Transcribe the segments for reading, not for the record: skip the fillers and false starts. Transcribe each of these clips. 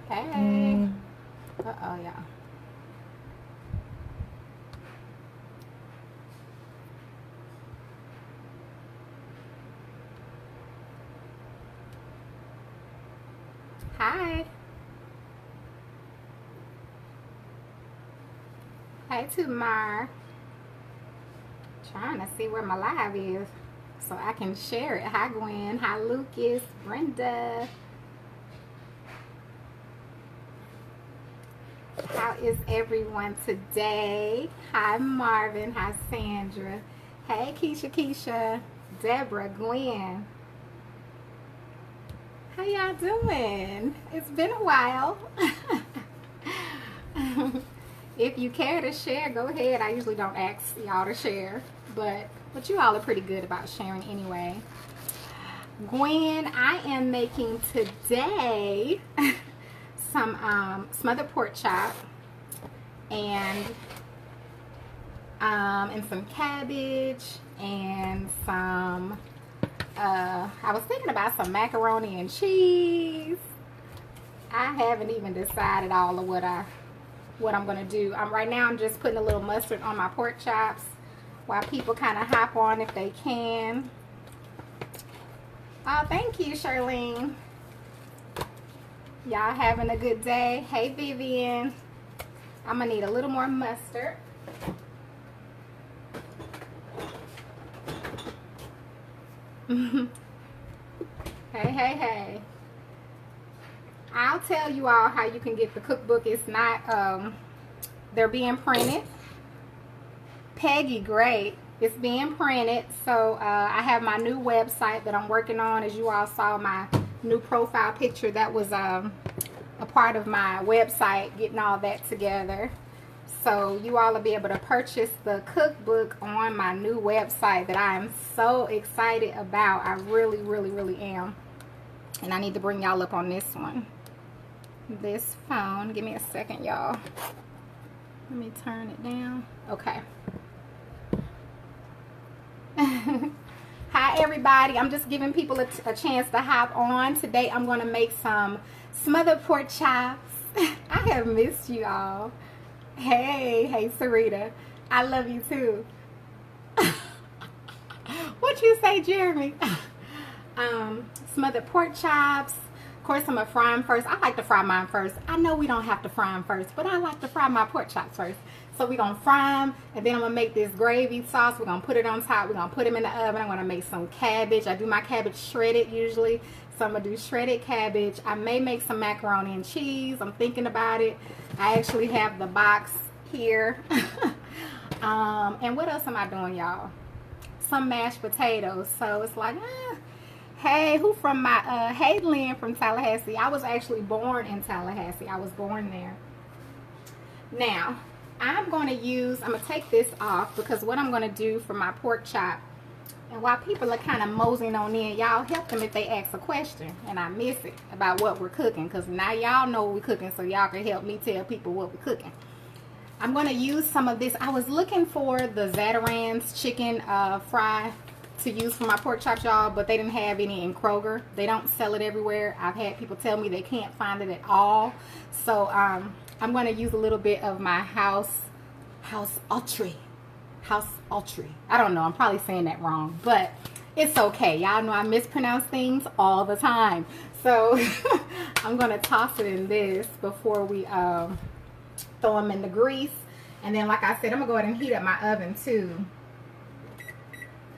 Hey. Uh-oh, y'all. Hi. Hey, Tamar. Trying to see where my live is so I can share it. Hi, Gwen. Hi, Lucas. Brenda. How is everyone today? Hi, Marvin. Hi, Sandra. Hey, Keisha. Deborah, Gwen. How y'all doing? It's been a while. If you care to share, go ahead. I usually don't ask y'all to share, but you all are pretty good about sharing anyway. Gwen, I am making today some smothered pork chop and some cabbage and some I was thinking about some macaroni and cheese. I haven't even decided all of what I'm gonna do. Right now I'm just putting a little mustard on my pork chops while people kind of hop on if they can. Oh, thank you, Charlene. Y'all having a good day? Hey, Vivian. I'm gonna need a little more mustard. Hey. I'll tell you all how you can get the cookbook. It's not, they're being printed. Peggy, great. It's being printed. So I have my new website that I'm working on. As you all saw, my new profile picture, that was a part of my website, getting all that together. So you all will be able to purchase the cookbook on my new website that I am so excited about. I really am. And I need to bring y'all up on this one. This phone. Give me a second, y'all. Let me turn it down. Okay. Hi, everybody. I'm just giving people a chance to hop on. Today, I'm going to make some smothered pork chops. I have missed you all. Hey, Sarita. I love you too. What you say, Jeremy? Smothered pork chops. Of course, I'm going to fry them first. I like to fry mine first. I know we don't have to fry them first, but I like to fry my pork chops first. So we're going to fry them, and then I'm going to make this gravy sauce. We're going to put it on top. We're going to put them in the oven. I'm going to make some cabbage. I do my cabbage shredded usually. So I'm going to do shredded cabbage. I may make some macaroni and cheese. I'm thinking about it. I actually have the box here. And what else am I doing, y'all? Some mashed potatoes. So it's like, hey, who from my, hey, Lynn from Tallahassee. I was actually born in Tallahassee. I was born there. Now, I'm going to take this off because what I'm going to do for my pork chop, and while people are kind of moseying on in, y'all help them if they ask a question and I miss it about what we're cooking, because now y'all know what we're cooking, so y'all can help me tell people what we're cooking. I'm going to use some of this. I was looking for the Zatarain's chicken fry to use for my pork chops, y'all, but they didn't have any in Kroger. They don't sell it everywhere. I've had people tell me they can't find it at all. So I'm going to use a little bit of my house Autry. I don't know. I'm probably saying that wrong, but it's okay. Y'all know I mispronounce things all the time. So I'm going to toss it in this before we throw them in the grease. And then, like I said, I'm going to go ahead and heat up my oven too.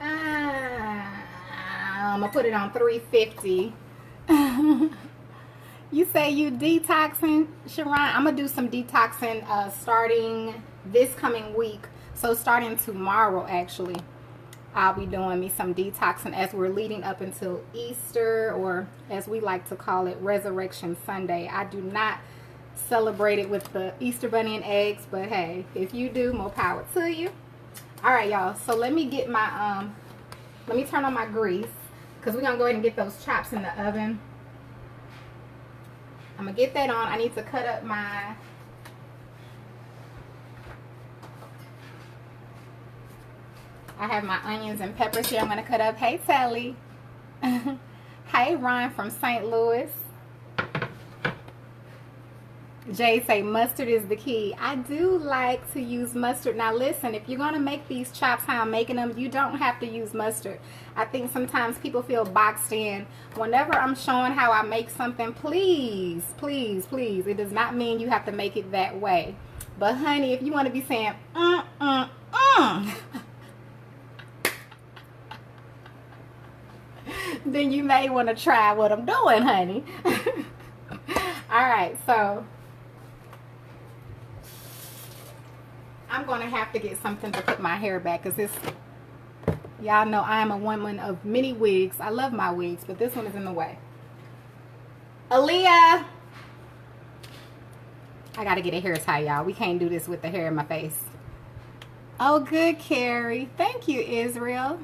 I'm going to put it on 350. You say you detoxing, Sharon? I'm going to do some detoxing starting this coming week. So starting tomorrow, actually, I'll be doing me some detoxing as we're leading up until Easter, or as we like to call it, Resurrection Sunday. I do not celebrate it with the Easter bunny and eggs, but hey, if you do, more power to you. All right, y'all. So let me get my, let me turn on my grease, because we're going to go ahead and get those chops in the oven. I'm going to get that on. I need to cut up my, I have my onions and peppers here I'm going to cut up. Hey, Sally. Hey, Ron from St. Louis. Jay say mustard is the key. I do like to use mustard. Now listen, if you're going to make these chops how I'm making them, you don't have to use mustard. I think sometimes people feel boxed in. Whenever I'm showing how I make something, please, please, please, it does not mean you have to make it that way. But honey, if you want to be saying, then you may want to try what I'm doing, honey. Alright, so I'm going to have to get something to put my hair back because this, y'all know I am a woman of many wigs. I love my wigs, but this one is in the way. Aaliyah! I got to get a hair tie, y'all. We can't do this with the hair in my face. Oh, good, Carrie. Thank you, Israel.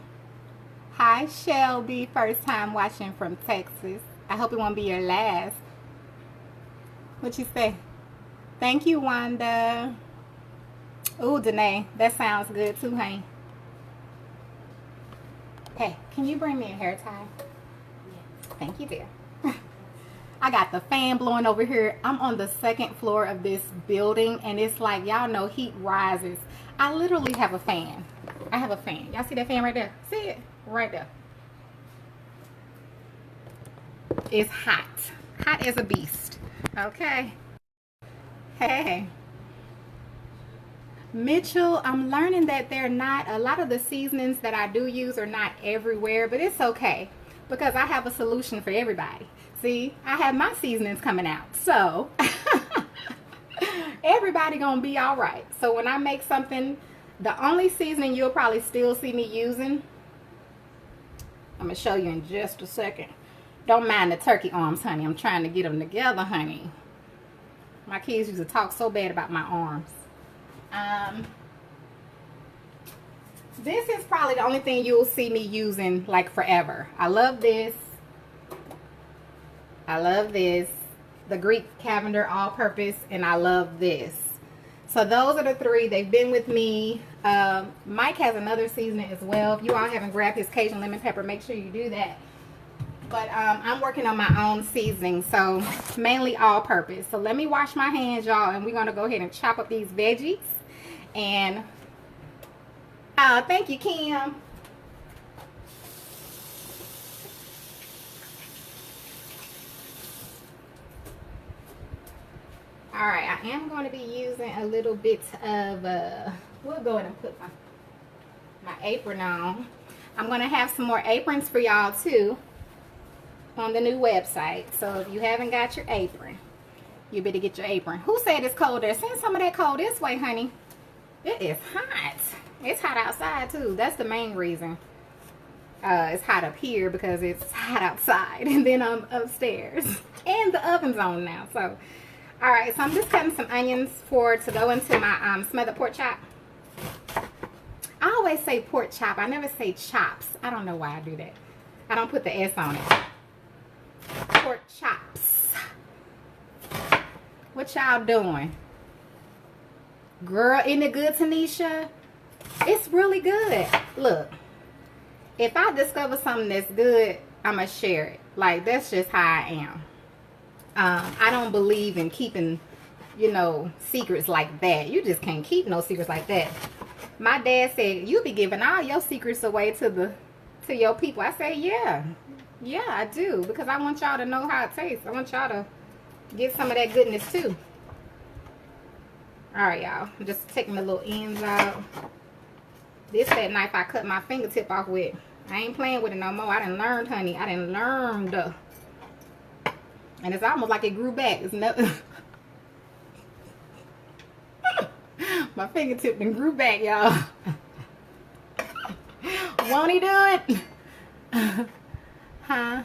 Hi, Shelby. First time watching from Texas. I hope it won't be your last. What you say? Thank you, Wanda. Ooh, Danae. That sounds good too, honey. Hey, can you bring me a hair tie? Yes. Thank you, dear. I got the fan blowing over here. I'm on the second floor of this building, and it's like, y'all know heat rises. I literally have a fan. I have a fan. Y'all see that fan right there? See it? Right there. It's hot. Hot as a beast. Okay. Hey. Mitchell, I'm learning that they're not, a lot of the seasonings that I do use are not everywhere, but it's okay because I have a solution for everybody. See, I have my seasonings coming out, so everybody gonna be all right. So when I make something, the only seasoning you'll probably still see me using, I'm gonna show you in just a second. Don't mind the turkey arms, honey. I'm trying to get them together, honey. My kids used to talk so bad about my arms. This is probably the only thing you'll see me using like forever. I love this. I love this. The Greek Cavender all-purpose, and I love this. So those are the three. They've been with me. Mike has another seasoning as well. If you all haven't grabbed his Cajun lemon pepper, make sure you do that. But I'm working on my own seasoning, so mainly all-purpose. So let me wash my hands, y'all, and we're going to go ahead and chop up these veggies. And thank you, Kim. All right, I am going to be using a little bit of, we'll go ahead and put my apron on. I'm going to have some more aprons for y'all too on the new website. So if you haven't got your apron, you better get your apron. Who said it's cold there? Send some of that cold this way, honey. It is hot. It's hot outside too. That's the main reason. It's hot up here because it's hot outside, and then I'm upstairs and the oven's on now. So all right, so I'm just cutting some onions to go into my smothered pork chop. I always say pork chop. I never say chops. I don't know why I do that. I don't put the S on it. Pork chops. What y'all doing? Girl, isn't it good, Tanisha? It's really good. Look, if I discover something that's good, I'm going to share it. Like, that's just how I am. I don't believe in keeping, you know, secrets like that. You just can't keep no secrets like that. My dad said, you be giving all your secrets away to your people. I say, yeah, I do. Because I want y'all to know how it tastes. I want y'all to get some of that goodness too. All right, y'all. I'm just taking the little ends out. This that knife I cut my fingertip off with. I ain't playing with it no more. I done learned, honey. I done learned. And it's almost like it grew back. It's no my fingertip done grew back, y'all. Won't he do it? Huh?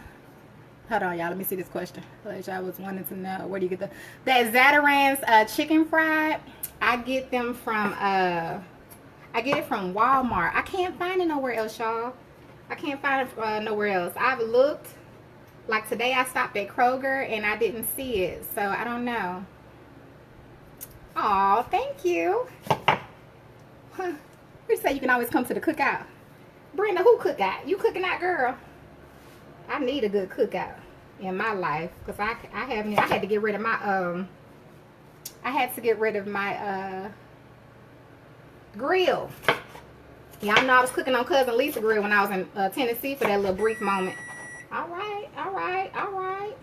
Hold on, y'all. Let me see this question. I was wanting to know, where do you get that Zatarain's chicken fried? I get them from I get it from Walmart. I can't find it nowhere else, y'all. I can't find it nowhere else. I've looked. Like today I stopped at Kroger and I didn't see it. So I don't know. Aw, thank you. Huh. You say you can always come to the cookout. Brenda, who cookout? You cooking out, girl? I need a good cookout in my life. Because I had to get rid of my I had to get rid of my grill. Y'all know I was cooking on Cousin Lisa grill when I was in Tennessee for that little brief moment. All right, all right, all right.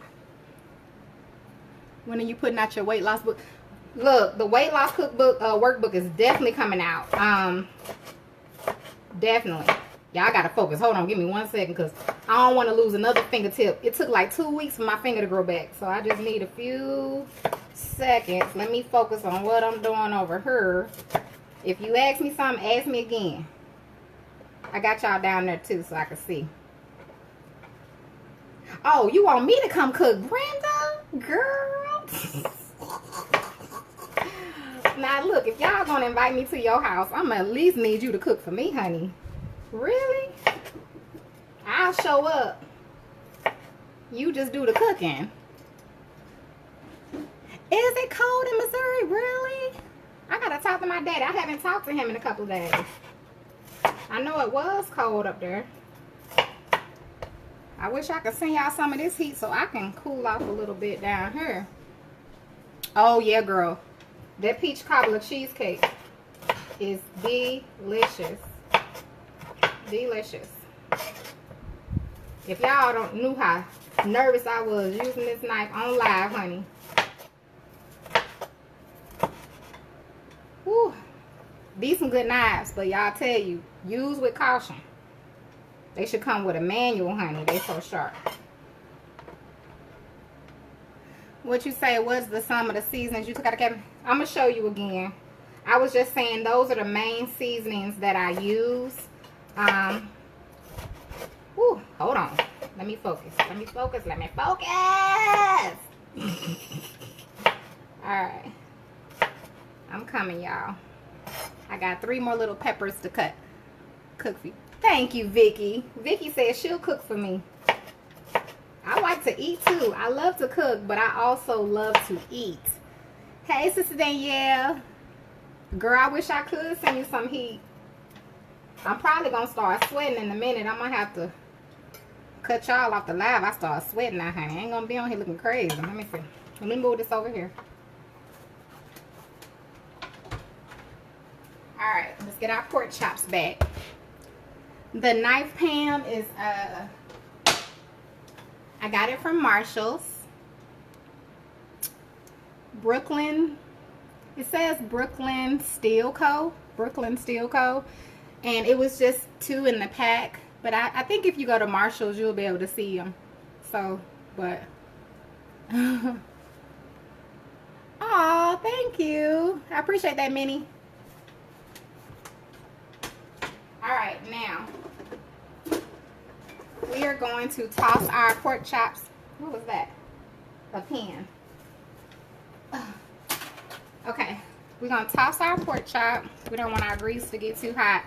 When are you putting out your weight loss book? Look, the weight loss cookbook workbook is definitely coming out. Definitely. Y'all gotta focus. Hold on, give me 1 second, because I don't want to lose another fingertip. It took like 2 weeks for my finger to grow back, so I just need a few seconds. Let me focus on what I'm doing over here. If you ask me something, ask me again. I got y'all down there too, so I can see. Oh, you want me to come cook, Brenda? Girl. Now look, if y'all gonna invite me to your house, I'm gonna at least need you to cook for me, honey. Really? I'll show up. You just do the cooking. Is it cold in Missouri? Really? I gotta talk to my daddy. I haven't talked to him in a couple of days. I know it was cold up there. I wish I could send y'all some of this heat so I can cool off a little bit down here. Oh yeah, girl. That peach cobbler cheesecake is delicious. Delicious. If y'all don't knew how nervous I was using this knife on live, honey. Whew. These some good knives, but y'all tell you, use with caution. They should come with a manual, honey. They so sharp. What you say was the sum of the seasonings you took out of Cabbage? I'm going to show you again. I was just saying those are the main seasonings that I use. Whew, hold on. Let me focus. Let me focus. Let me focus. Alright. I'm coming, y'all. I got 3 more little peppers to cook for you. Thank you, Vicky. Vicky said she'll cook for me. I like to eat too. I love to cook, but I also love to eat. Hey, Sister Danielle. Girl, I wish I could send you some heat. I'm probably going to start sweating in a minute. I'm going to have to cut y'all off the live. I start sweating now, honey. I ain't going to be on here looking crazy. Let me see. Let me move this over here. Alright, let's get our pork chops back. The knife pan is, I got it from Marshall's. Brooklyn. It says Brooklyn Steel Co. Brooklyn Steel Co. And it was just 2 in the pack. But I think if you go to Marshall's, you'll be able to see them. So, but. Aw, thank you. I appreciate that, Minnie. Alright, now. We are going to toss our pork chops. What was that? A pan. Okay, we're going to toss our pork chop. We don't want our grease to get too hot.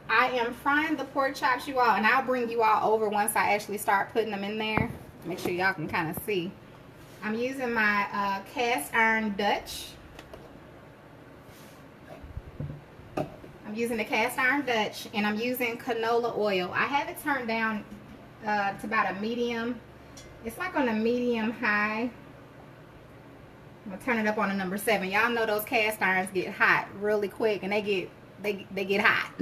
I am frying the pork chops, you all, and I'll bring you all over once I actually start putting them in there. Make sure y'all can kind of see. I'm using my cast iron Dutch. I'm using the cast iron Dutch, and I'm using canola oil. I have it turned down to about a medium. It's like on a medium high. I'm gonna turn it up on a number 7. Y'all know those cast irons get hot really quick, and they get hot.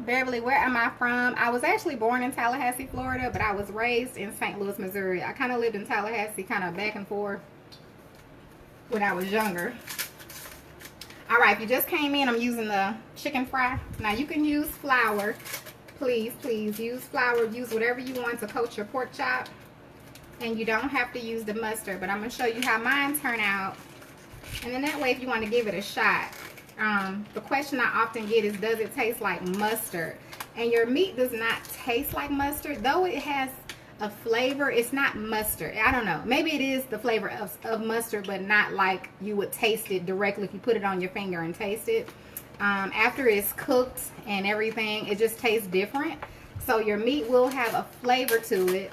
Beverly, where am I from? I was actually born in Tallahassee, Florida, but I was raised in St. Louis, Missouri. I kind of lived in Tallahassee, kind of back and forth when I was younger. All right, if you just came in, I'm using the chicken fry. Now you can use flour. Please use flour. Use whatever you want to coat your pork chop. And you don't have to use the mustard, but I'm going to show you how mine turn out. And then that way, if you want to give it a shot. The question I often get is, does it taste like mustard? And your meat does not taste like mustard. Though it has a flavor, it's not mustard. I don't know. Maybe it is the flavor of mustard, but not like you would taste it directly if you put it on your finger and taste it. After it's cooked and everything, it just tastes different. So your meat will have a flavor to it.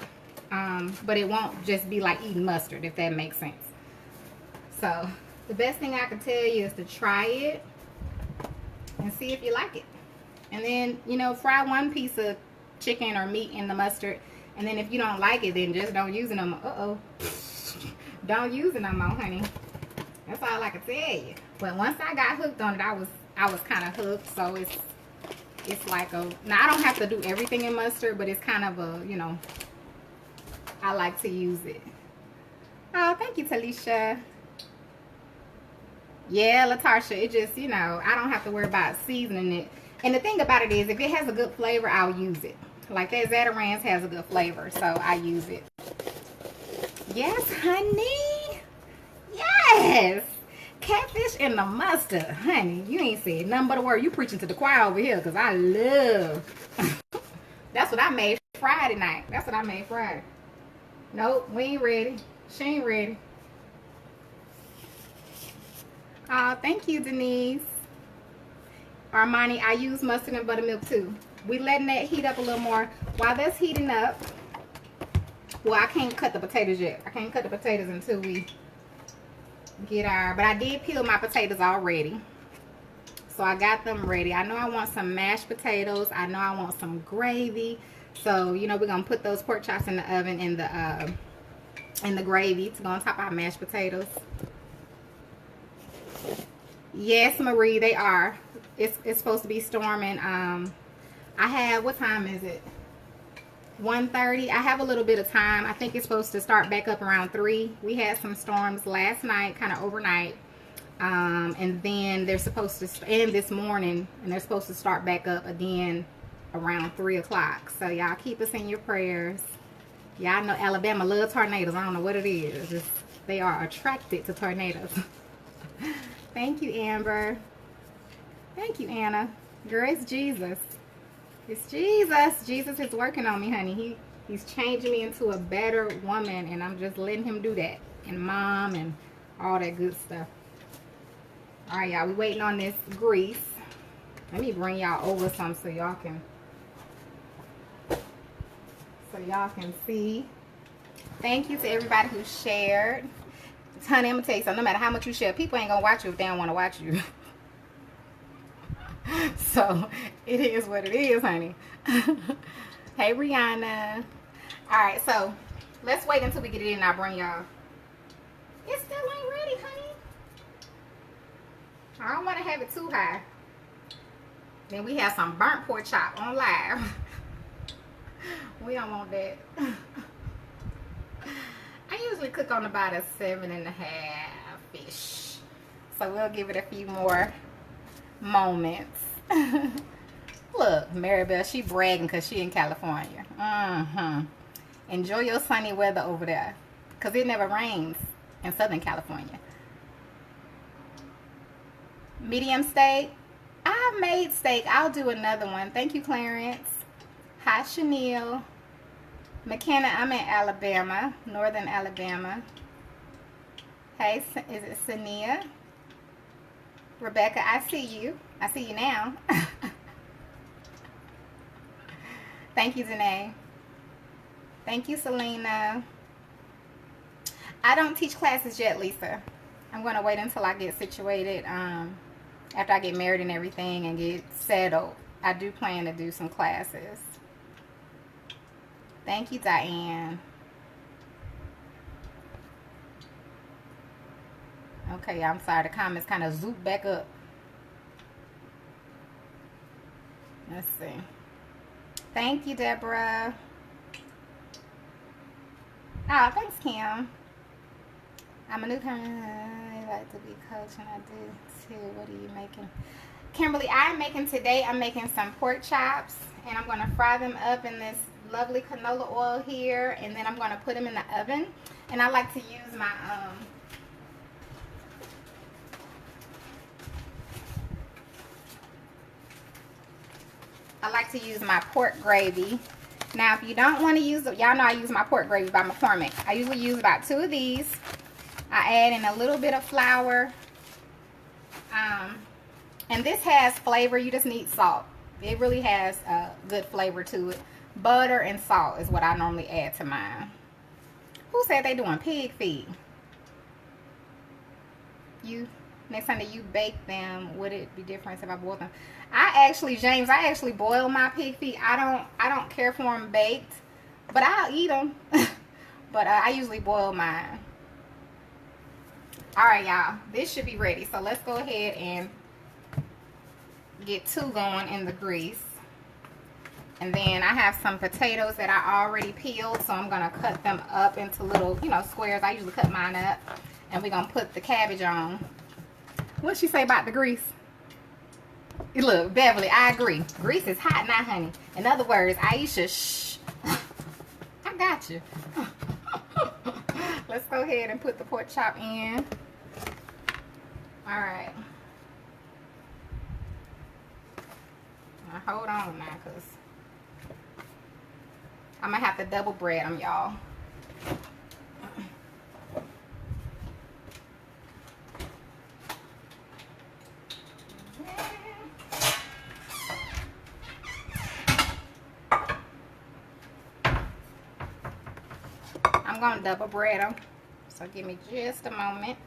But it won't just be like eating mustard, if that makes sense. So the best thing I can tell you is to try it and see if you like it. And then, you know, fry 1 piece of chicken or meat in the mustard. And then if you don't like it, then just don't use it no more. Uh-oh. Don't use it no more, honey. That's all I can tell you. But once I got hooked on it, I was kind of hooked. So it's like a, now I don't have to do everything in mustard, but it's kind of a, you know, I like to use it. Oh, thank you, Talisha. Yeah, Latarsha, it just, you know, I don't have to worry about seasoning it. And the thing about it is, if it has a good flavor, I'll use it. Like that Zatarain's has a good flavor, so I use it. Yes, honey. Yes. Catfish and the mustard. Honey, you ain't said nothing but a word. You preaching to the choir over here, because I love. That's what I made Friday night. That's what I made Friday. Nope, we ain't ready. She ain't ready. Oh, thank you, Denise. Armani, I use mustard and buttermilk too. We letting that heat up a little more. While that's heating up, well, I can't cut the potatoes yet. I can't cut the potatoes until we get our, but I did peel my potatoes already. So I got them ready. I know I want some mashed potatoes. I know I want some gravy. So, you know, we're going to put those pork chops in the oven in the gravy to go on top of our mashed potatoes. Yes, Marie, they are. It's supposed to be storming. I have, what time is it? 1:30. I have a little bit of time. I think it's supposed to start back up around 3. We had some storms last night, kind of overnight. And then they're supposed to end this morning, and they're supposed to start back up again around 3 o'clock. So y'all keep us in your prayers. Y'all know Alabama loves tornadoes. I don't know what it is. They are attracted to tornadoes. Thank you, Amber. Thank you, Anna. Girl, it's Jesus. It's Jesus. Jesus is working on me, honey. He's changing me into a better woman, and I'm just letting him do that. And mom and all that good stuff. All right, y'all. We waiting on this grease. Let me bring y'all over some so y'all can see. Thank you to everybody who shared. Honey, I'm gonna tell you something. No matter how much you share, people ain't gonna watch you if they don't want to watch you. So it is what it is, honey. Hey, Rihanna. All right, so let's wait until we get it in and I'll bring y'all. It still ain't ready, honey. I don't want to have it too high. Then we have some burnt pork chop on live. We don't want that. I usually cook on about a 7.5-ish. So we'll give it a few more moments. Look, Maribel, she bragging because she in California. Enjoy your sunny weather over there, because it never rains in Southern California. Medium steak. I made steak. I'll do another one. Thank you, Clarence. Hi, Chanel. McKenna, I'm in Alabama, northern Alabama. Hey, is it Sania? Rebecca, I see you. I see you now. Thank you, Danae. Thank you, Selena. I don't teach classes yet, Lisa. I'm going to wait until I get situated. After I get married and everything and get settled, I do plan to do some classes. Thank you, Diane. Okay, I'm sorry. The comments kind of zoop back up. Let's see. Thank you, Deborah. Oh, thanks, Kim. I'm a new person. I like to be coached, and I do too. What are you making? Kimberly, I'm making today, I'm making some pork chops, and I'm going to fry them up in this lovely canola oil here, and then I'm going to put them in the oven. And I like to use my pork gravy. Now, if you don't want to use, y'all know I use my pork gravy by McCormick. I usually use about 2 of these. I add in a little bit of flour. And this has flavor. You just need salt. It really has a good flavor to it. Butter and salt is what I normally add to mine. Who said they doing pig feet? Next time that you bake them, would it be different if I boil them? James, I actually boil my pig feet. I don't care for them baked, but I'll eat them. But I usually boil mine. All right, y'all, this should be ready. So let's go ahead and get 2 going in the grease. And then I have some potatoes that I already peeled, so I'm gonna cut them up into little, you know, squares. I usually cut mine up. And we're gonna put the cabbage on. What'd she say about the grease? Look, Beverly, I agree. Grease is hot now, honey. In other words, Aisha, shh. I got you. Let's go ahead and put the pork chop in. All right. Now hold on now, because I'm going to have to double bread them, y'all. I'm going to double bread them. So give me just a moment.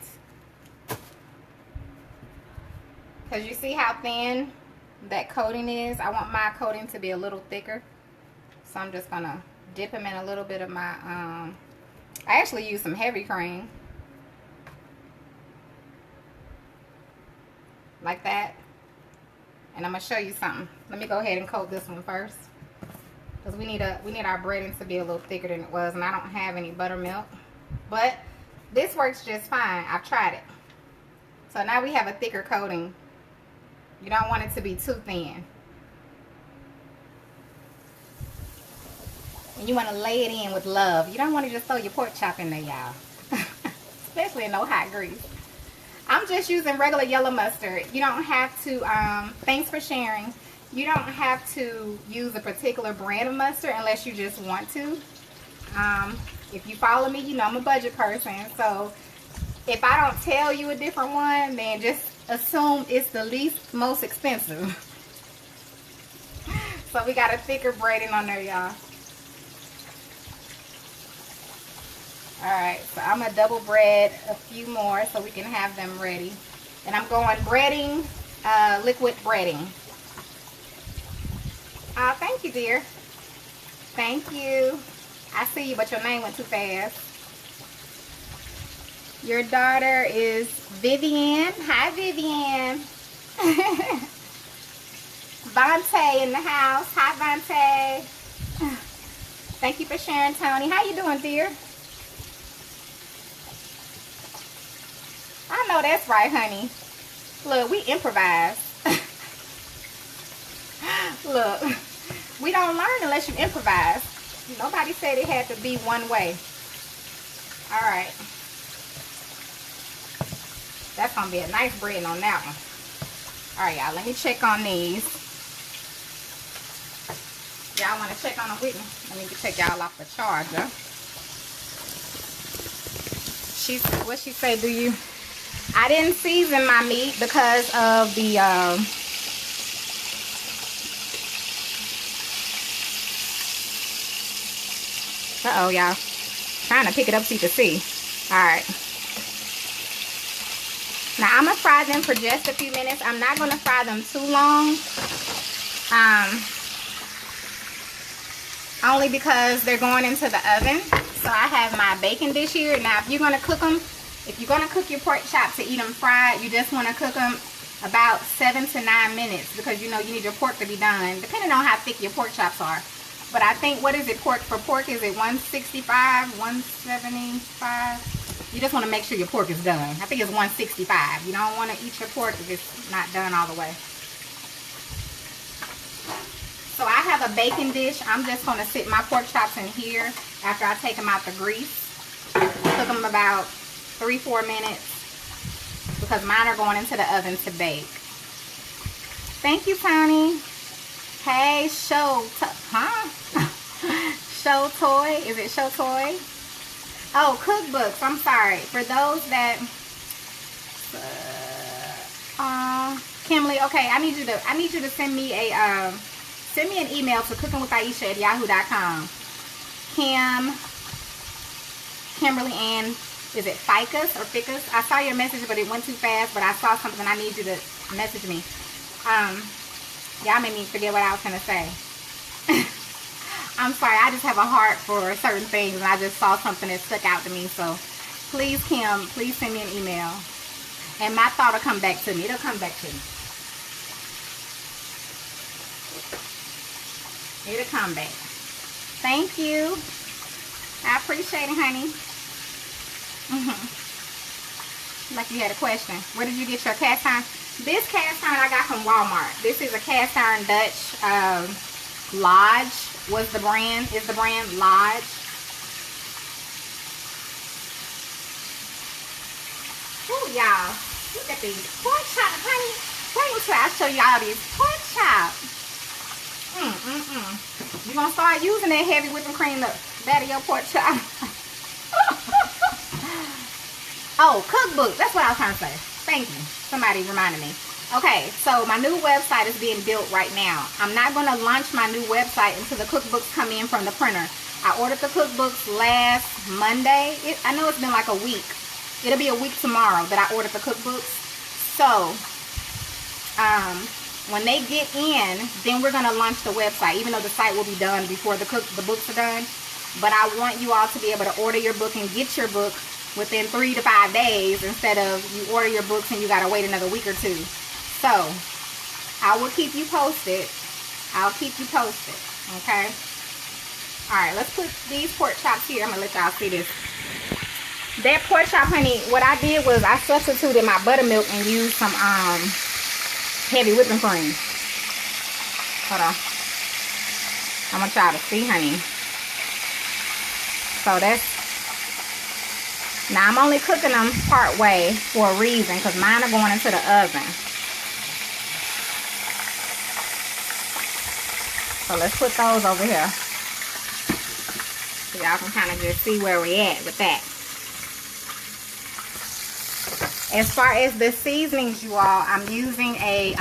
Because you see how thin that coating is? I want my coating to be a little thicker. So I'm just going to dip them in a little bit of my, I actually use some heavy cream. Like that. And I'm going to show you something. Let me go ahead and coat this one first. Because we need our breading to be a little thicker than it was. And I don't have any buttermilk. But this works just fine. I've tried it. So now we have a thicker coating. You don't want it to be too thin. And you want to lay it in with love. You don't want to just throw your pork chop in there, y'all. Especially in no hot grease. I'm just using regular yellow mustard. You don't have to, thanks for sharing. You don't have to use a particular brand of mustard unless you just want to. If you follow me, you know I'm a budget person. So if I don't tell you a different one, then just assume it's the most expensive. So we got a thicker braiding on there, y'all. Alright, so I'm going to double bread a few more so we can have them ready. And I'm going breading, liquid breading. Thank you, dear. Thank you. I see you, but your name went too fast. Your daughter is Vivian. Hi, Vivian. Vontae in the house. Hi, Vontae. Thank you for sharing, Tony. How you doing, dear? I know that's right, honey. Look, we improvise. Look, we don't learn unless you improvise. Nobody said it had to be one way. All right. That's going to be a nice breading on that one. All right, y'all. Let me check on these. Y'all want to check on them with me? Let me check y'all off the charger. What she say, do you? I didn't season my meat because of the, uh-oh, y'all. Trying to pick it up so you can see. Alright. Now, I'm going to fry them for just a few minutes. I'm not going to fry them too long. Only because they're going into the oven. So, I have my baking dish here. Now, if you're going to cook them, if you're going to cook your pork chops to eat them fried, you just want to cook them about 7 to 9 minutes. Because, you know, you need your pork to be done. Depending on how thick your pork chops are. But I think, what is it, pork for pork? Is it 165, 175? You just want to make sure your pork is done. I think it's 165. You don't want to eat your pork if it's not done all the way. So I have a baking dish. I'm just going to sit my pork chops in here after I take them out the grease. Cook them about 3-4 minutes because mine are going into the oven to bake. Thank you, Tony. Hey, Show Toy. Is it Show Toy? Oh, cookbooks. I'm sorry. For those that, Kimberly. Okay, I need you to send me a send me an email to cookingwithaisha@yahoo.com. Kimberly Ann. Is it Ficus or Ficus? I saw your message, but it went too fast. But I saw something. I need you to message me. Y'all made me forget what I was going to say. I'm sorry. I just have a heart for certain things. And I just saw something that stuck out to me. So, please, Kim, please send me an email. And my thought will come back to me. It'll come back to me. It'll come back. Thank you. I appreciate it, honey. Like you had a question. Where did you get your cast iron? This cast iron I got from Walmart. This is a cast iron Dutch. Lodge was the brand. Is the brand Lodge. Oh, y'all. Look at these pork chops, honey. Wait until I show y'all these pork chops. You gonna start using that heavy whipping cream to batter your pork chop? Oh, cookbook. That's what I was trying to say. Thank you. Somebody reminded me. Okay, so my new website is being built right now. I'm not going to launch my new website until the cookbooks come in from the printer. I ordered the cookbooks last Monday. I know it's been like a week. It'll be a week tomorrow that I ordered the cookbooks. So, when they get in, then we're going to launch the website, even though the site will be done before the books are done. But I want you all to be able to order your book and get your book within 3 to 5 days instead of you order your books and you got to wait another week or 2. So, I will keep you posted. I'll keep you posted. Okay? Alright, let's put these pork chops here. I'm going to let y'all see this. That pork chop, honey, what I did was I substituted my buttermilk and used some heavy whipping cream. Hold on. I want y'all to see, honey. So that's... Now, I'm only cooking them part way for a reason because mine are going into the oven. So let's put those over here. So y'all can kind of just see where we're at with that. As far as the seasonings, you all, I'm using a,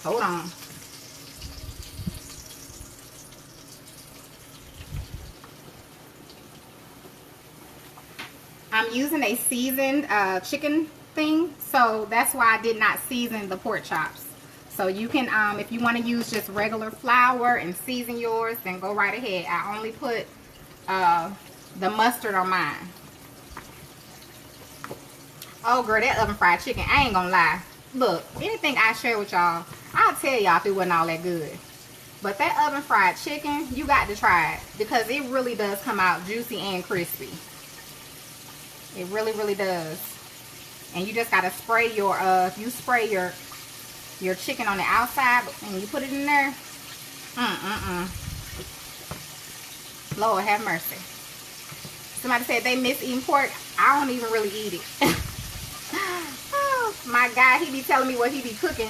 hold on. I'm using a seasoned chicken thing, so that's why I did not season the pork chops. So you can, if you want to use just regular flour and season yours, then go right ahead. I only put the mustard on mine. Oh girl, that oven fried chicken, I ain't gonna lie. Look, anything I share with y'all, I'll tell y'all if it wasn't all that good. But that oven fried chicken, you got to try it because it really does come out juicy and crispy. It really, really does. And you just gotta spray your, if you spray your chicken on the outside and you put it in there, Lord have mercy. Somebody said they miss eating pork. I don't even really eat it. Oh, my guy, he be telling me what he be cooking.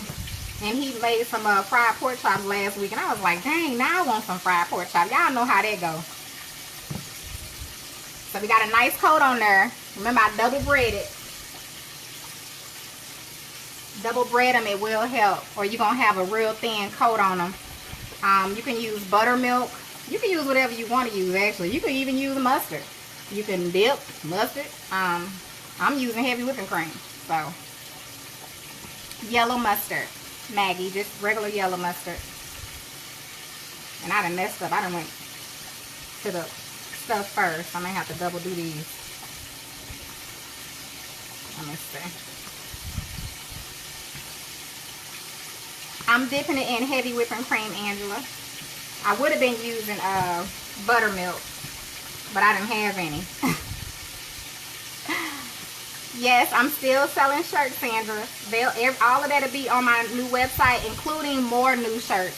And he made some fried pork chops last week. And I was like, dang, now I want some fried pork chops. Y'all know how that go. So we got a nice coat on there. Remember, I double bread it. Double bread them, it will help. Or you're going to have a real thin coat on them. You can use buttermilk. You can use whatever you want to use, actually. You can even use mustard. You can dip mustard. I'm using heavy whipping cream. So, yellow mustard. Maggie, just regular yellow mustard. And I done messed up. I done went to the stuff first. I may have to double do these. Let me see. I'm dipping it in heavy whipping cream, Angela. I would have been using buttermilk, but I didn't have any. Yes, I'm still selling shirts, Sandra. All of that will be on my new website, including more new shirts.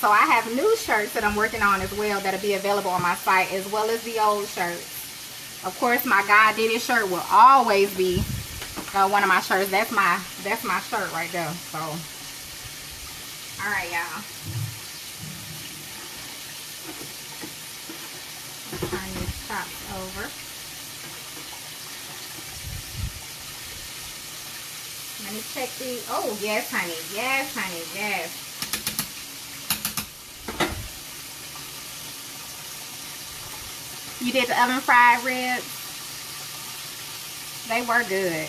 So I have new shirts that I'm working on as well that'll be available on my site, as well as the old shirts. Of course, my God Did It shirt will always be one of my shirts. That's my shirt right there. So, all right, y'all. Turn these chops over. Let me check these. Oh, yes, honey. Yes, honey. Yes. You did the oven fried ribs? They were good.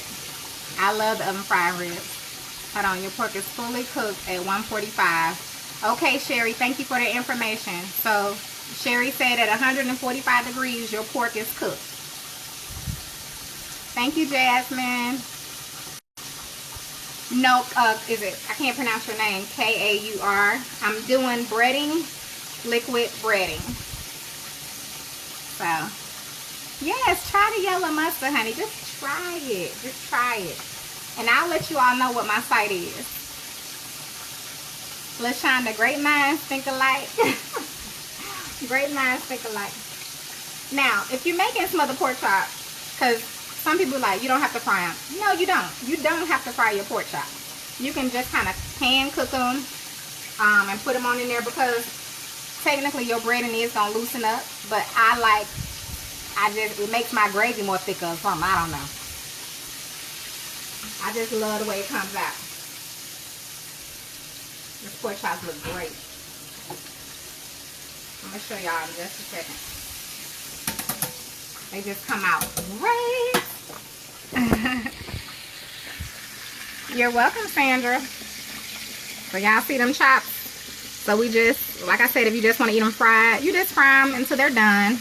I love the oven fried ribs. Hold on. Your pork is fully cooked at 145. Okay, Sherry. Thank you for the information. So, Sherry said at 145 degrees, your pork is cooked. Thank you, Jasmine. No, is it? I can't pronounce your name. Kaur. I'm doing breading, liquid breading. So, yes, try the yellow mustard, honey. Just try it. Just try it. And I'll let you all know what my site is. LaShonda, great minds think alike. Great minds think alike. Now, if you're making smothered pork chops, because some people are like, you don't have to fry them. No, you don't. You don't have to fry your pork chops. You can just kind of pan cook them and put them on in there, because technically your breading is going to loosen up. But it makes my gravy more thicker or something. I don't know. I just love the way it comes out. This pork chops look great. I'm going to show y'all in just a second. They just come out great. You're welcome, Sandra. So y'all see them chops? So we just, like I said, if you just want to eat them fried, you just fry them until they're done.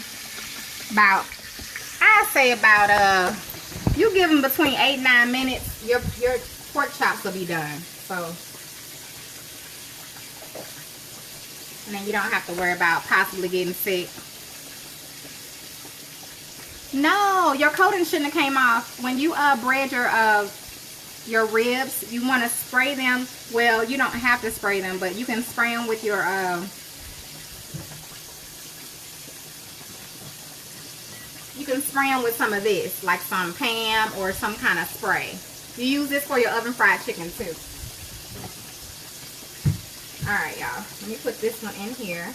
I'd say about, you give them between 8-9 minutes, your pork chops will be done. So, and then you don't have to worry about possibly getting sick. No, your coating shouldn't have came off. When you bread your ribs, you want to spray them. Well, you don't have to spray them, but you can spray them with your you can spray them with some of this, like some Pam or some kind of spray. You use this for your oven fried chicken too. Alright, y'all. Let me put this one in here.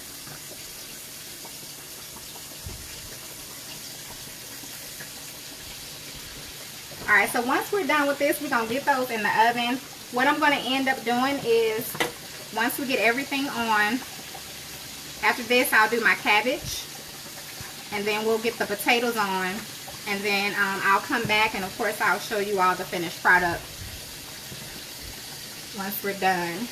Alright, so once we're done with this, we're going to get those in the oven. What I'm going to end up doing is, once we get everything on, after this I'll do my cabbage. And then we'll get the potatoes on. And then I'll come back and of course I'll show you all the finished product once we're done.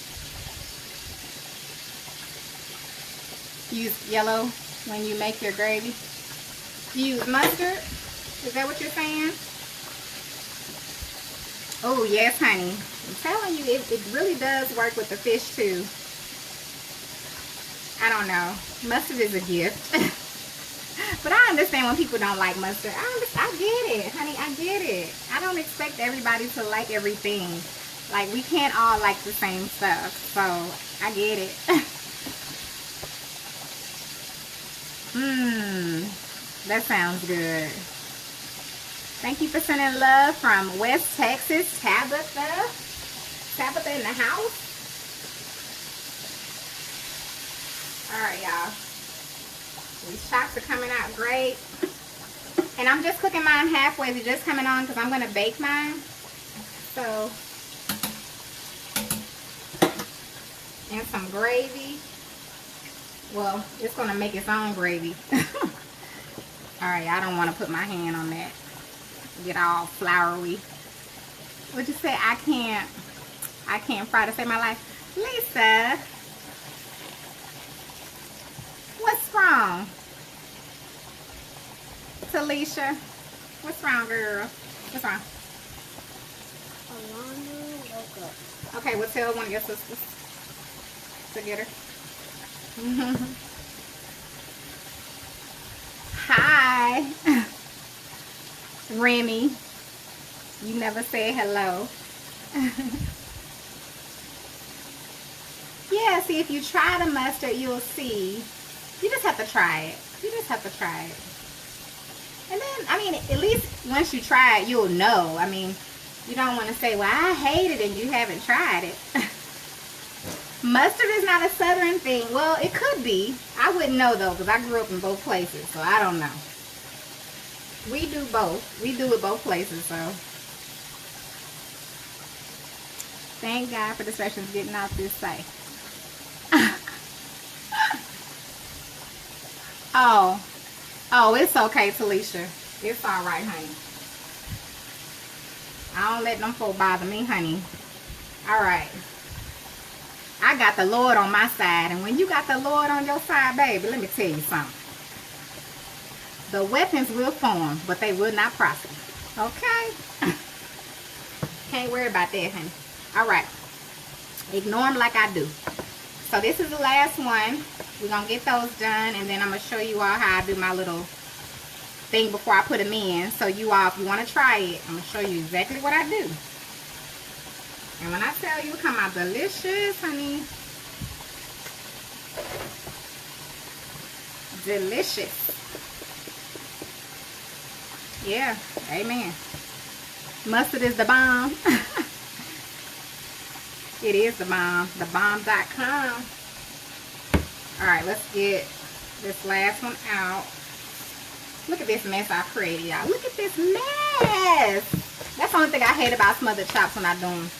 Use yellow when you make your gravy. Use mustard. Is that what you're saying? Oh, yes, honey. I'm telling you, it really does work with the fish, too. I don't know. Mustard is a gift. But I understand when people don't like mustard. I get it, honey. I get it. I don't expect everybody to like everything. Like, we can't all like the same stuff. So, I get it. That sounds good. Thank you for sending love from West Texas, Tabitha. Tabitha in the house. Alright, y'all. These chops are coming out great. And I'm just cooking mine halfway. They're just coming on because I'm going to bake mine. So, and some gravy. Well, it's going to make its own gravy. Alright, I don't want to put my hand on that. Get all floury. What'd you say? I can't fry to save my life. Lisa, what's wrong? Talisha, what's wrong, girl? What's wrong? Alana woke up. Okay, well, tell one of your sisters to get her. Hi. Remy, you never said hello. Yeah, see, if you try the mustard, you'll see. You just have to try it. You just have to try it. And then, I mean, at least once you try it, you'll know. I mean, you don't want to say, well, I hate it and you haven't tried it. Mustard is not a southern thing. Well, it could be. I wouldn't know, though, because I grew up in both places, so I don't know. We do both. We do it both places, so. Thank God for the sessions getting out this site. Oh, it's okay, Talisha. It's all right, honey. I don't let them folk bother me, honey. All right. I got the Lord on my side, and when you got the Lord on your side, baby, let me tell you something. The weapons will form, but they will not prosper. Okay. Can't worry about that, honey. All right. Ignore them like I do. So this is the last one. We're going to get those done, and then I'm going to show you all how I do my little thing before I put them in. So you all, if you want to try it, I'm going to show you exactly what I do. And when I tell you, it come out delicious, honey. Delicious. Yeah, amen. Mustard is the bomb. It is the bomb. Thebomb.com. Alright, let's get this last one out. Look at this mess I created, y'all. Look at this mess. That's the only thing I hate about smothered chops when I do them.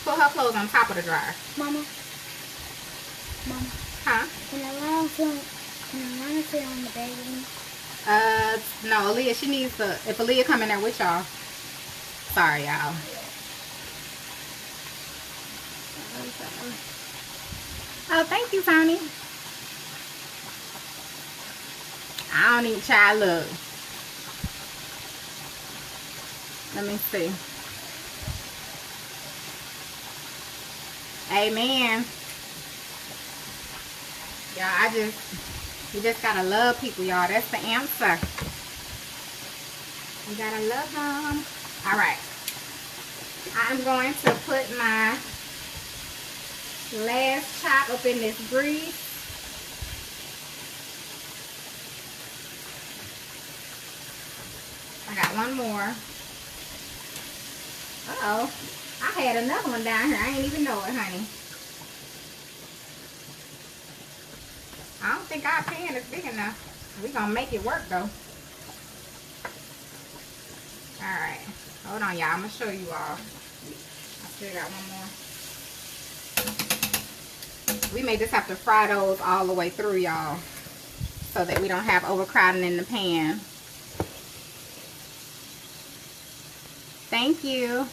Put her clothes on top of the dryer. Mama. Huh? Can I sit on the bed with me? No, Aaliyah, she needs to, if Aaliyah come in there with y'all. Sorry, y'all. Oh, thank you, Tony. I don't even try to look. Let me see. Amen. Y'all, you just gotta love people, y'all. That's the answer. You gotta love them. Alright. I'm going to put my last chop up in this grease. I got one more. Uh-oh. I had another one down here. I ain't even know it, honey. I don't think our pan is big enough. We're going to make it work, though. Alright. Hold on, y'all. I'm going to show you all. I still got one more. We may just have to fry those all the way through, y'all, so that we don't have overcrowding in the pan. Thank you.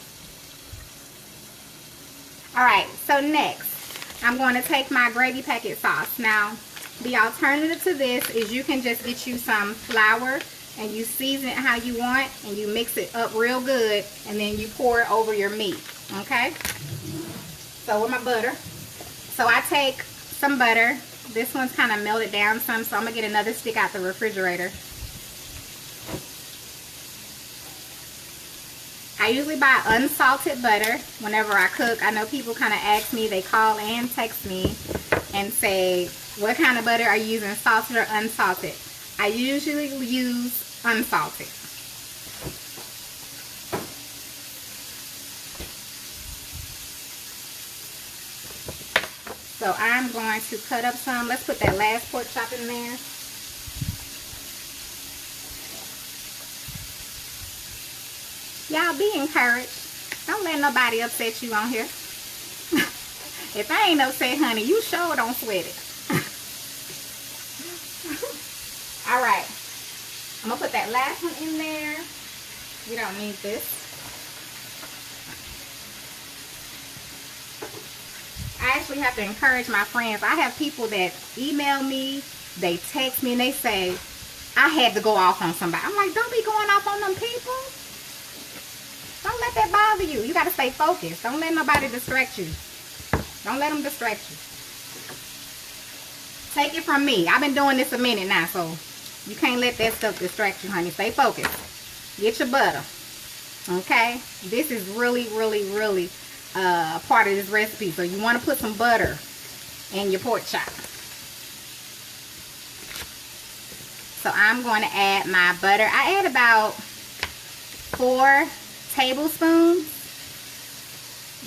Alright, so next, I'm going to take my gravy packet sauce. Now, the alternative to this is you can just get you some flour and you season it how you want and you mix it up real good and then you pour it over your meat, okay? So with my butter, so I take some butter. This one's kind of melted down some, so I'm going to get another stick out the refrigerator. I usually buy unsalted butter whenever I cook. I know people kind of ask me, they call and text me and say, what kind of butter are you using, salted or unsalted? I usually use unsalted. So I'm going to cut up some. Let's put that last pork chop in there. Y'all be encouraged. Don't let nobody upset you on here. If I ain't upset, honey, you sure don't sweat it. Alright. I'm going to put that last one in there. We don't need this. I actually have to encourage my friends. I have people that email me, they text me, and they say, I had to go off on somebody. I'm like, don't be going off on them people. Don't let that bother you. You got to stay focused. Don't let nobody distract you. Don't let them distract you. Take it from me. I've been doing this a minute now, so you can't let that stuff distract you, honey. Stay focused. Get your butter. Okay? This is really, really, really a part of this recipe. So you want to put some butter in your pork chop. So I'm going to add my butter. I add about 4 tablespoons.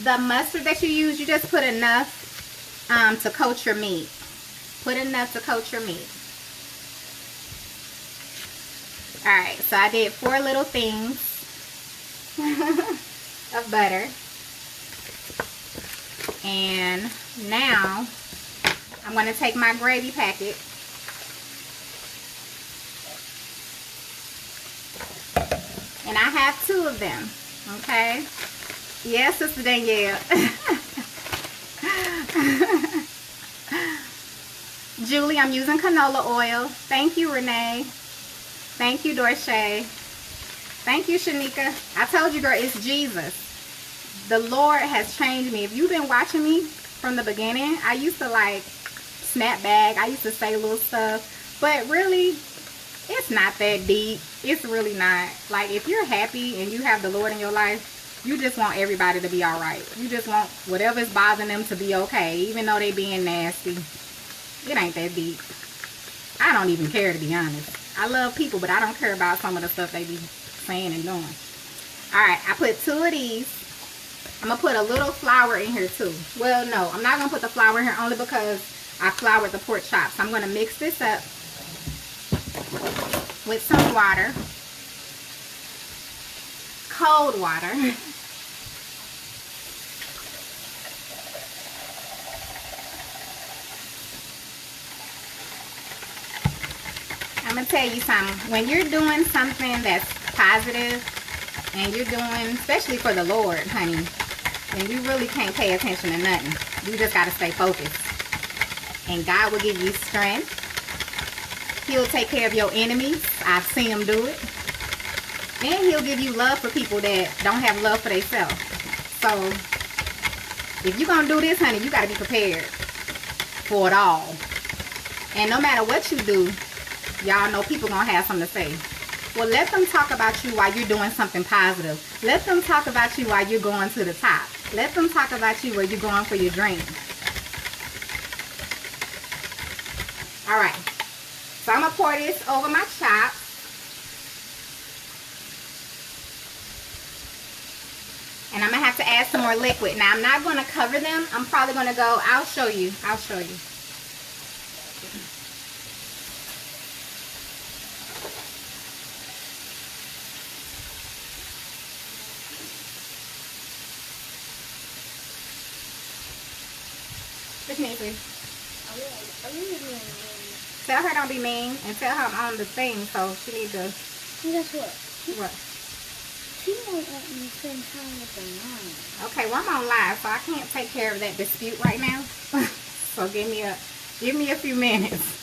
The mustard that you use, you just put enough to coat your meat. Put enough to coat your meat. Alright, so I did 4 little things of butter. And now I'm going to take my gravy packet And I have 2 of them. Okay. Yes, Sister Danielle. Julie, I'm using canola oil. Thank you, Renee. Thank you, Dorshay. Thank you, Shanika. I told you, girl, it's Jesus. The Lord has changed me. If you've been watching me from the beginning, I used to like snap back. I used to say little stuff. But really, it's not that deep. It's really not. Like, if you're happy and you have the Lord in your life, you just want everybody to be all right. You just want whatever's bothering them to be okay, even though they being nasty. It ain't that deep. I don't even care, to be honest. I love people, but I don't care about some of the stuff they be saying and doing. Alright, I put 2 of these. I'm going to put a little flour in here too. Well, no, I'm not going to put the flour in here only because I floured the pork chops. I'm going to mix this up with some water. Cold water. I'm going to tell you something. When you're doing something that's positive and you're doing, especially for the Lord, honey, then you really can't pay attention to nothing. You just got to stay focused. And God will give you strength. He'll take care of your enemies. I've seen him do it. And he'll give you love for people that don't have love for themselves. So, if you're going to do this, honey, you got to be prepared for it all. And no matter what you do, y'all know people gonna have something to say. Well, let them talk about you while you're doing something positive. Let them talk about you while you're going to the top. Let them talk about you while you're going for your dream. Alright. So I'm gonna pour this over my chops. And I'm gonna have to add some more liquid. Now I'm not gonna cover them. I'm probably gonna go, I'll show you. What's me, please? Tell her don't be mean and tell her I'm on the thing, so she need to. Guess what? What? She won't let me spend time with the mom. Okay, well I'm on live, so I can't take care of that dispute right now. So give me a few minutes.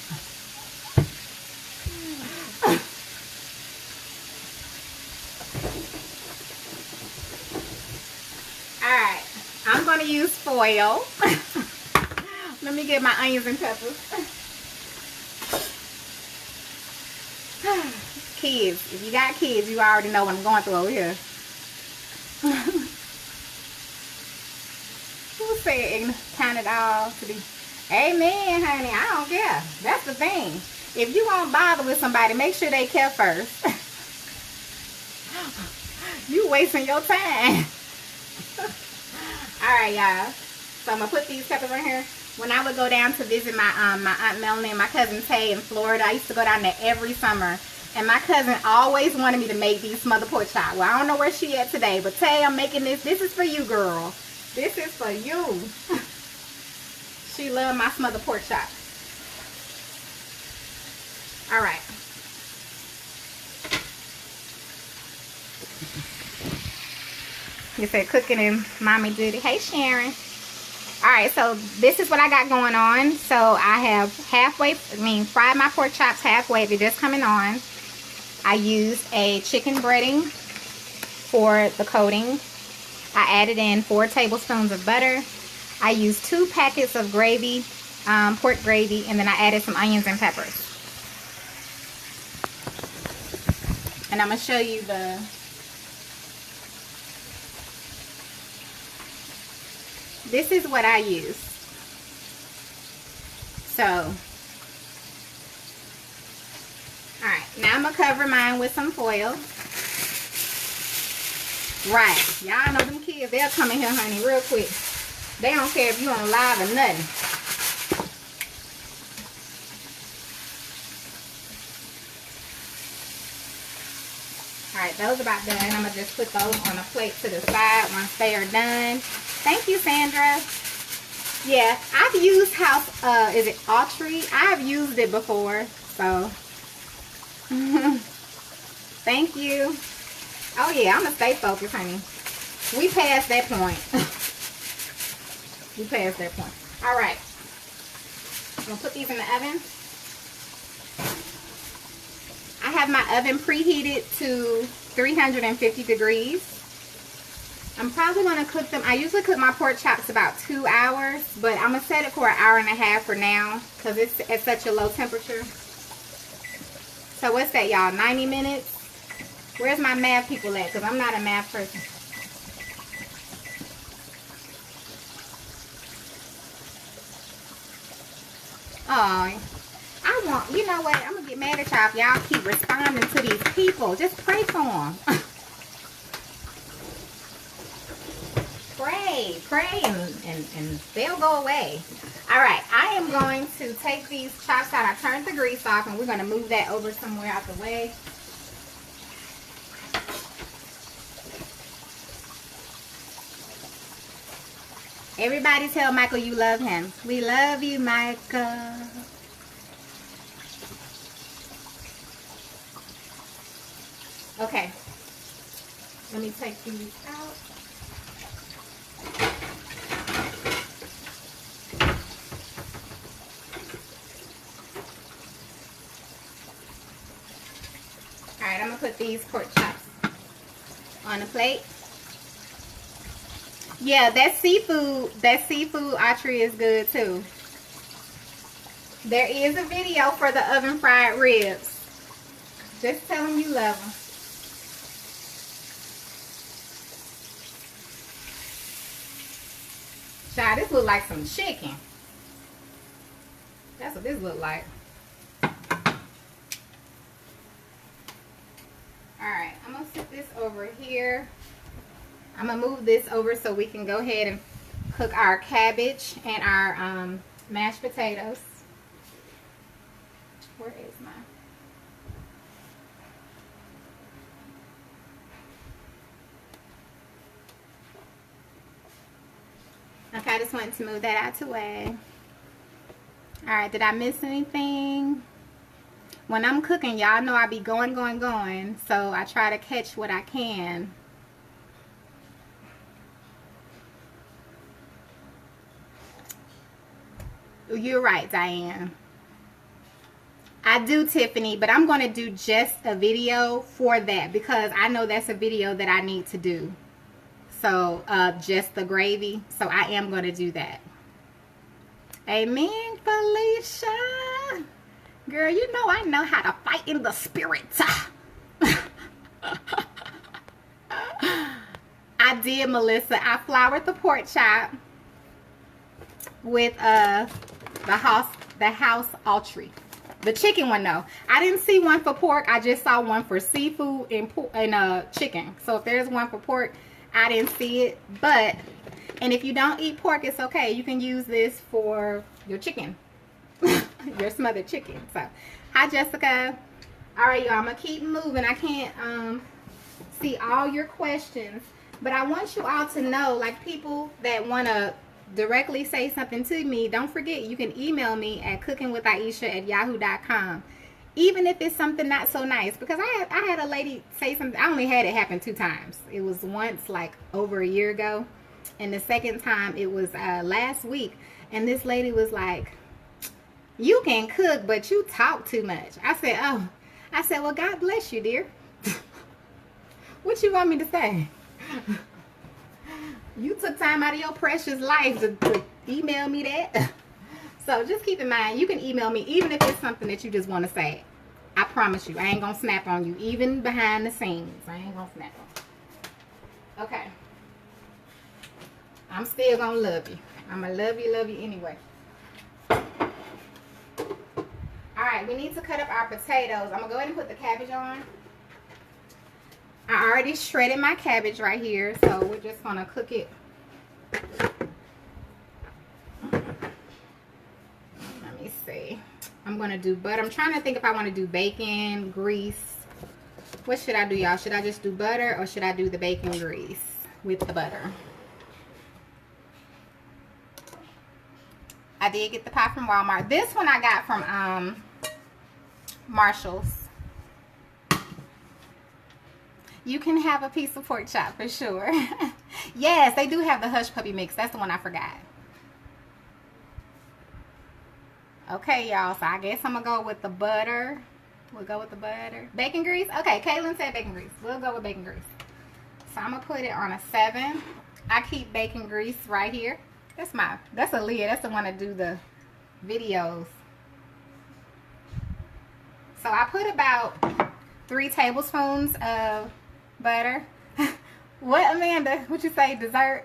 Alright, I'm gonna use foil. Let me get my onions and peppers. Kids, if you got kids, you already know what I'm going through over here. Who said count it all to be? Amen, honey. I don't care. That's the thing. If you won't bother with somebody, make sure they care first. You wasting your time. Alright, y'all. So I'm going to put these peppers in here. When I would go down to visit my my Aunt Melanie and my cousin Tay in Florida, I used to go down there every summer. And my cousin always wanted me to make these smothered pork chops. Well, I don't know where she at today, but Tay, I'm making this. This is for you, girl. This is for you. She loved my smothered pork chops. All right. You said cooking and mommy duty. Hey, Sharon. Alright, so this is what I got going on. So I have fried my pork chops halfway. They're just coming on. I used a chicken breading for the coating. I added in 4 tablespoons of butter. I used 2 packets of gravy, pork gravy, and then I added some onions and peppers. And I'm going to show you the... This is what I use. So, alright, now I'm going to cover mine with some foil. Right, y'all know them kids, they'll come in here, honey, real quick. They don't care if you on live or nothing. Alright, those are about done. I'm going to just put those on a plate to the side once they are done. Thank you, Sandra. Yeah, I've used is it Autry? I've used it before, so. Thank you. Oh yeah, I'm gonna stay focused, honey. We passed that point. We passed that point. All right. I'm gonna put these in the oven. I have my oven preheated to 350 degrees. I'm probably gonna cook them. I usually cook my pork chops about 2 hours, but I'm gonna set it for 1.5 hours for now because it's at such a low temperature. So what's that, y'all? 90 minutes? Where's my math people at? Because I'm not a math person. Oh, I want, you know what? I'm going to get mad at y'all if y'all keep responding to these people. Just pray for them. Pray, and they'll go away. All right, I am going to take these chops out. I turned the grease off, and we're going to move that over somewhere out the way. Everybody tell Michael you love him. We love you, Michael. Okay. Let me take these out. Alright, I'm going to put these pork chops on the plate. Yeah, that seafood archery is good too. There is a video for the oven fried ribs. Just tell them you love them. Child, this look like some chicken. That's what this look like. Alright, I'm going to sit this over here. I'm going to move this over so we can go ahead and cook our cabbage and our mashed potatoes. Where is my... Okay, I just wanted to move that out the way. Alright, did I miss anything? When I'm cooking, y'all know I be going. So I try to catch what I can. You're right, Diane. I do, Tiffany, but I'm going to do just a video for that because I know that's a video that I need to do. So, just the gravy. So, I am going to do that. Amen, Felicia. Girl, you know I know how to fight in the spirit. I did, Melissa. I floured the pork chop with the house archery. The chicken one though. I didn't see one for pork. I just saw one for seafood and chicken. So if there's one for pork, I didn't see it. But and if you don't eat pork, it's okay. You can use this for your chicken. Your smothered chicken. So hi Jessica. Alright y'all, I'm gonna keep moving. I can't see all your questions. But I want you all to know, like people that wanna directly say something to me, don't forget you can email me at cookingwithaisha@yahoo.com, even if it's something not so nice, because I had a lady say something. I only had it happen 2 times. It was once like over a year ago, and the second time it was last week, and this lady was like, you can cook but you talk too much. I said, well, God bless you, dear. What you want me to say? You took time out of your precious life to email me that. So just keep in mind, you can email me even if it's something that you just want to say. I promise you, I ain't going to snap on you. Even behind the scenes, I ain't going to snap on you. Okay. I'm still going to love you. I'm going to love you anyway. Alright, we need to cut up our potatoes. I'm going to go ahead and put the cabbage on. I already shredded my cabbage right here, so we're just going to cook it. Let me see. I'm going to do butter. I'm trying to think if I want to do bacon, grease. What should I do, y'all? Should I just do butter or should I do the bacon grease with the butter? I did get the pot from Walmart. This one I got from Marshall's. You can have a piece of pork chop for sure. Yes, they do have the Hush Puppy mix. That's the one I forgot. Okay, y'all. So I guess I'm going to go with the butter. We'll go with the butter. Bacon grease? Okay, Caitlin said bacon grease. We'll go with bacon grease. So I'm going to put it on a 7. I keep bacon grease right here. That's a lid. That's the one to do the videos. So I put about 3 tablespoons of butter. What, Amanda? What you say? Dessert?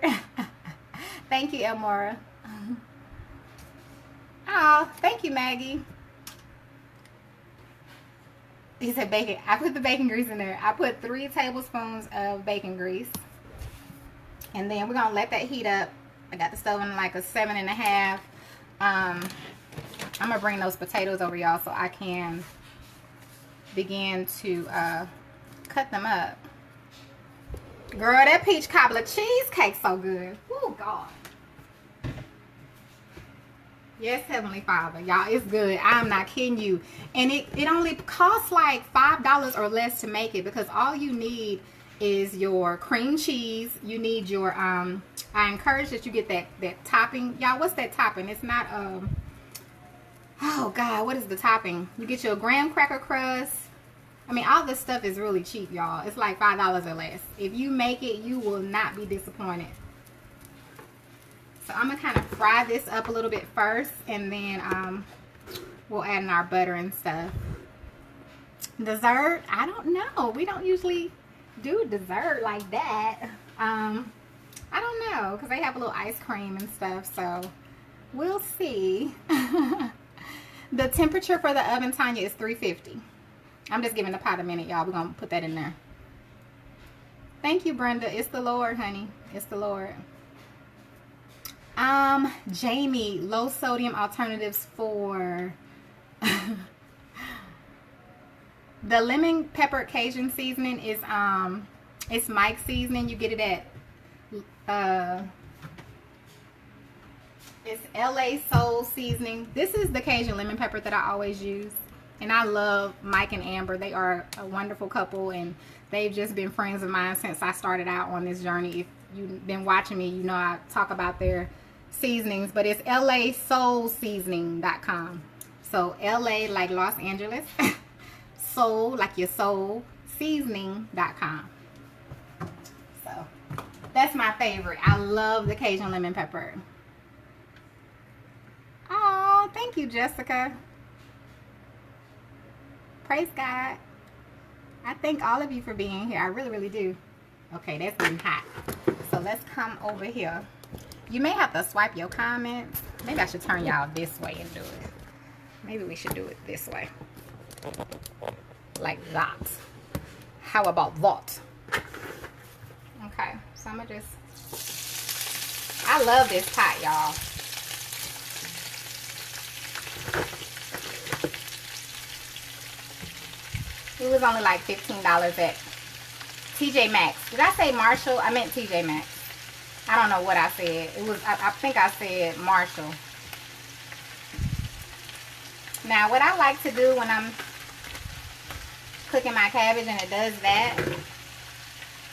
Thank you, Elmora. Oh, thank you, Maggie. He said bacon. I put the bacon grease in there. I put 3 tablespoons of bacon grease. And then we're going to let that heat up. I got the stove on like a 7.5. I'm going to bring those potatoes over, y'all, so I can begin to cut them up. Girl, that peach cobbler cheesecake so good. Oh, God. Yes, Heavenly Father. Y'all, it's good. I'm not kidding you. And it only costs like $5 or less to make it, because all you need is your cream cheese. You need your, I encourage that you get that topping. Y'all, what's that topping? It's not, oh God, what is the topping? You get your graham cracker crust. I mean, all this stuff is really cheap, y'all. It's like $5 or less. If you make it, you will not be disappointed. So I'm going to kind of fry this up a little bit first, and then we'll add in our butter and stuff. Dessert? I don't know. We don't usually do dessert like that. I don't know, because they have a little ice cream and stuff, so we'll see. The temperature for the oven, Tanya, is 350. I'm just giving the pot a minute, y'all. We're going to put that in there. Thank you, Brenda. It's the Lord, honey. It's the Lord. Jamie, low sodium alternatives for the lemon pepper Cajun seasoning is it's Mike's seasoning. You get it at it's LA Soul seasoning. This is the Cajun lemon pepper that I always use, and I love Mike and Amber. They are a wonderful couple, and they've just been friends of mine since I started out on this journey. If you've been watching me, you know I talk about their seasonings, but it's lasoulseasoning.com. So LA like Los Angeles, soul like your soul, seasoning.com. So that's my favorite. I love the Cajun lemon pepper. Oh, thank you, Jessica. Praise God. I thank all of you for being here. I really, really do. Okay, that's getting hot. So let's come over here. You may have to swipe your comments. Maybe I should turn y'all this way and do it. Maybe we should do it this way. Like that. How about that? Okay, so I'm gonna just... I love this pot, y'all. It was only like $15 at TJ Maxx. Did I say Marshall? I meant TJ Maxx. I don't know what I said. It was, I think I said Marshall. Now, what I like to do when I'm cooking my cabbage and it does that,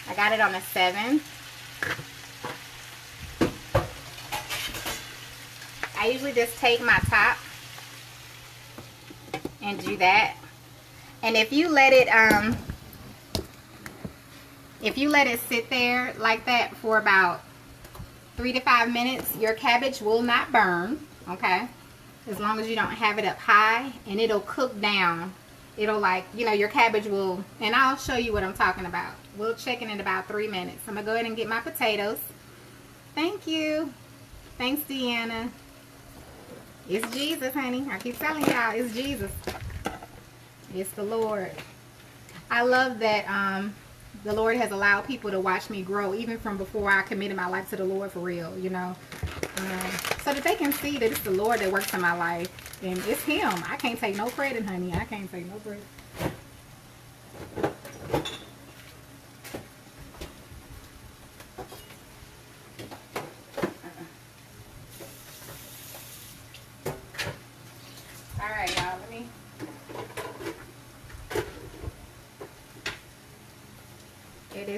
I got it on a 7. I usually just take my top and do that. And if you let it sit there like that for about 3 to 5 minutes, your cabbage will not burn, okay? As long as you don't have it up high, and it'll cook down. It'll, like, you know, your cabbage will, and I'll show you what I'm talking about. We'll check in about 3 minutes. I'm gonna go ahead and get my potatoes. Thank you. Thanks, Deanna. It's Jesus, honey. I keep telling y'all, it's Jesus. It's the Lord. I love that the Lord has allowed people to watch me grow, even from before I committed my life to the Lord for real, you know. So that they can see that it's the Lord that works in my life. And it's Him. I can't take no credit, honey. I can't take no credit. Alright, y'all. Let me...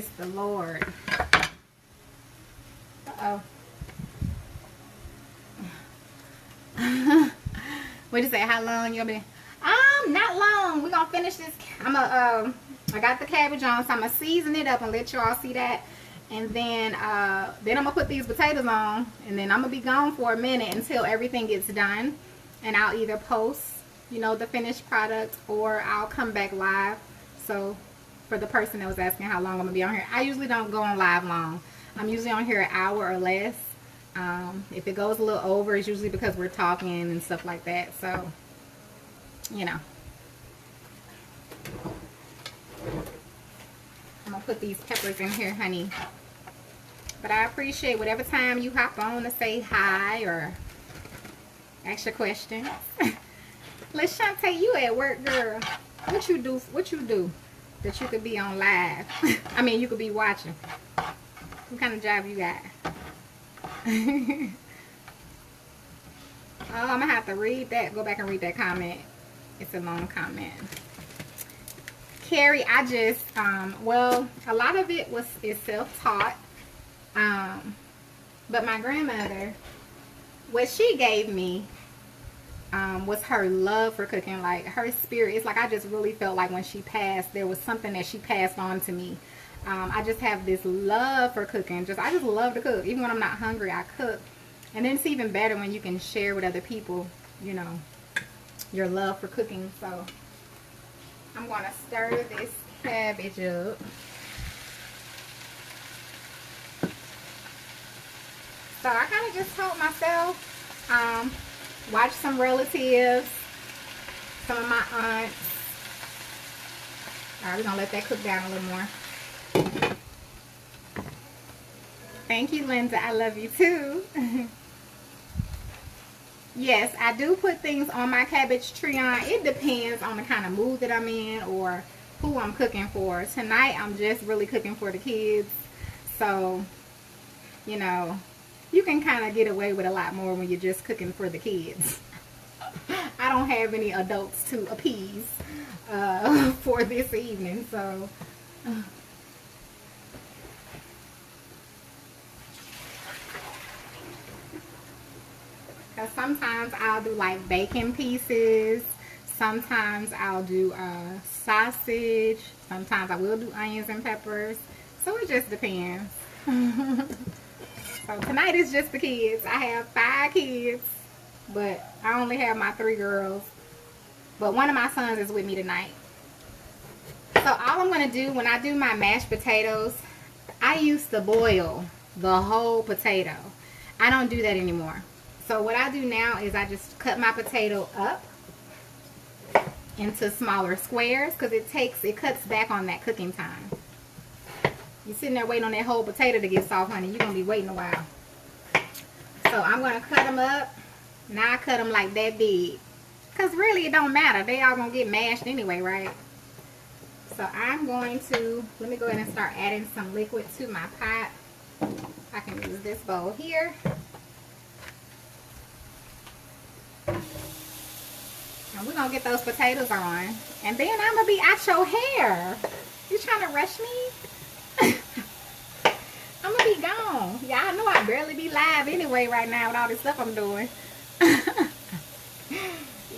Praise the Lord. Uh-oh. What'd you say? How long you gonna be? Not long. We're gonna finish this. I got the cabbage on, so I'm gonna season it up and let y'all see that. And then I'm gonna put these potatoes on, and then I'm gonna be gone for a minute until everything gets done. And I'll either post, you know, the finished product, or I'll come back live. So for the person that was asking how long I'm gonna be on here, I usually don't go on live long. I'm usually on here an hour or less. If it goes a little over, it's usually because we're talking and stuff like that. So, you know. I'm gonna put these peppers in here, honey. But I appreciate whatever time you hop on to say hi or ask your question. LaShante, you at work, girl. What you do that you could be on live? I mean, you could be watching. What kind of job you got? Oh, I'm gonna have to read that. Go back and read that comment. It's a long comment. Carrie, I just well, a lot of it is self-taught. But my grandmother, what she gave me was her love for cooking. Like, her spirit. It's like I just really felt like when she passed, there was something that she passed on to me. I just have this love for cooking. I just love to cook. Even when I'm not hungry, I cook. And then it's even better when you can share with other people, you know, your love for cooking. So I'm going to stir this cabbage up. So I kind of just told myself, watch some relatives, some of my aunts. All right, we're going to let that cook down a little more. Thank you, Linda. I love you too. Yes, I do put things on my cabbage trion. It depends on the kind of mood that I'm in or who I'm cooking for. Tonight, I'm just really cooking for the kids. So, you know, you can kind of get away with a lot more when you're just cooking for the kids. I don't have any adults to appease for this evening, so... Sometimes I'll do like bacon pieces. Sometimes I'll do sausage. Sometimes I will do onions and peppers. So it just depends. So tonight is just the kids. I have 5 kids, but I only have my 3 girls. But one of my sons is with me tonight. So all I'm going to do when I do my mashed potatoes, I used to boil the whole potato. I don't do that anymore. So what I do now is I just cut my potato up into smaller squares because it cuts back on that cooking time. You're sitting there waiting on that whole potato to get soft, honey. You're going to be waiting a while. So I'm going to cut them up. Now I cut them like that big. Because really it don't matter. They all going to get mashed anyway, right? So I'm going to, let me go ahead and start adding some liquid to my pot. I can use this bowl here. And we're going to get those potatoes on. And then I'm going to be out your hair. You trying to rush me? I'm going to be gone. Y'all know I barely be live anyway right now with all this stuff I'm doing.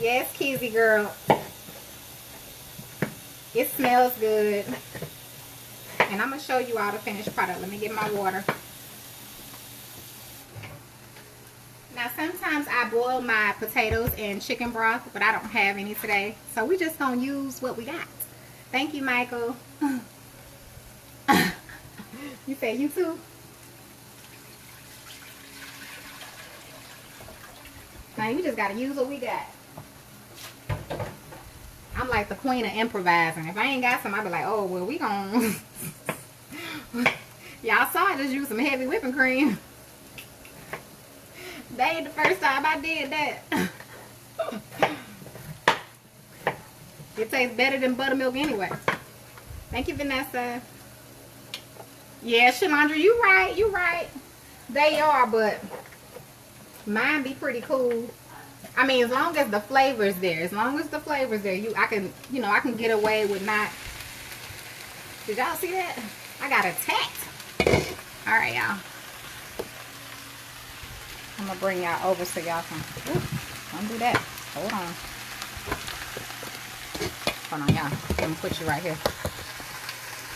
Yes, Kizzy girl. It smells good. And I'm going to show you all the finished product. Let me get my water. Now, sometimes I boil my potatoes in chicken broth, but I don't have any today. So we just going to use what we got. Thank you, Michael. You said you too? Now, you just got to use what we got. I'm like the queen of improvising. If I ain't got some, I'll be like, oh, well, we gon' Y'all saw I just used some heavy whipping cream. That ain't the first time I did that. It tastes better than buttermilk anyway. Thank you, Vanessa. Yeah, Shalandra, you right, you right. They are, but mine be pretty cool. I mean, as long as the flavor's there. As long as the flavor's there, I can get away with not. Did y'all see that? I got attacked. Alright, y'all. I'm gonna bring y'all over so y'all can. Ooh, don't do that. Hold on. Hold on, y'all. I'm gonna put you right here.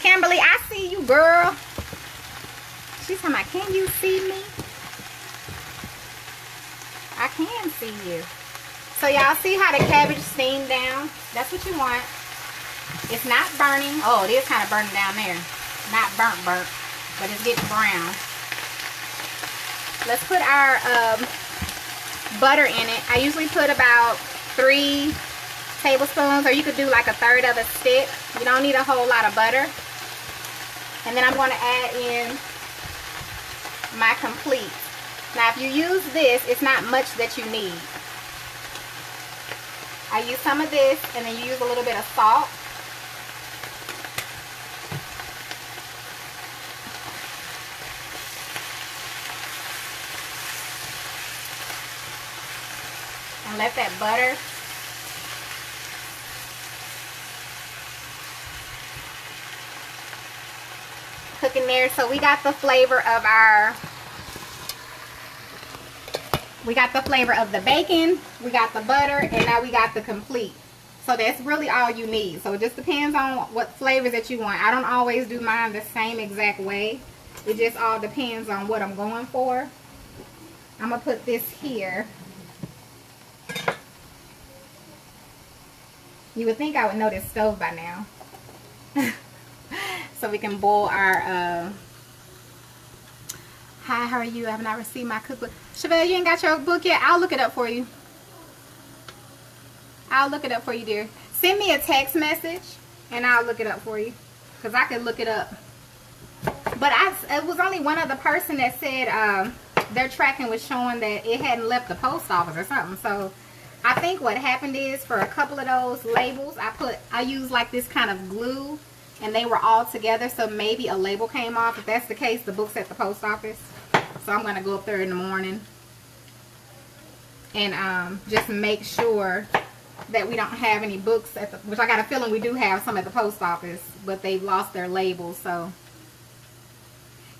Kimberly, I see you, girl. She's talking about, can you see me? I can see you. So y'all see how the cabbage steamed down? That's what you want. It's not burning. Oh, it is kind of burning down there. Not burnt, but it's getting brown. Let's put our butter in it. I usually put about 3 tablespoons, or you could do like a 1/3 of a stick. You don't need a whole lot of butter. And then I'm going to add in my complete. Now, if you use this, it's not much that you need. I use some of this, and then you use a little bit of salt. And let that butter cook in there. So we got the flavor of the bacon, we got the butter, and now we got the complete. So that's really all you need. So it just depends on what flavors that you want. I don't always do mine the same exact way. It just all depends on what I'm going for. I'm gonna put this here. You would think I would know this stove by now. So we can boil our, hi, how are you? I have not received my cookbook. Chevelle, you ain't got your book yet? I'll look it up for you. I'll look it up for you, dear. Send me a text message, and I'll look it up for you. Because I can look it up. But it was only one other person that said their tracking was showing that it hadn't left the post office or something. So I think what happened is, for a couple of those labels, I used like this kind of glue, and they were all together, so maybe a label came off. If that's the case, the book's at the post office. So I'm going to go up there in the morning and just make sure that we don't have any books at the, which I got a feeling we do have some at the post office, but they've lost their labels. So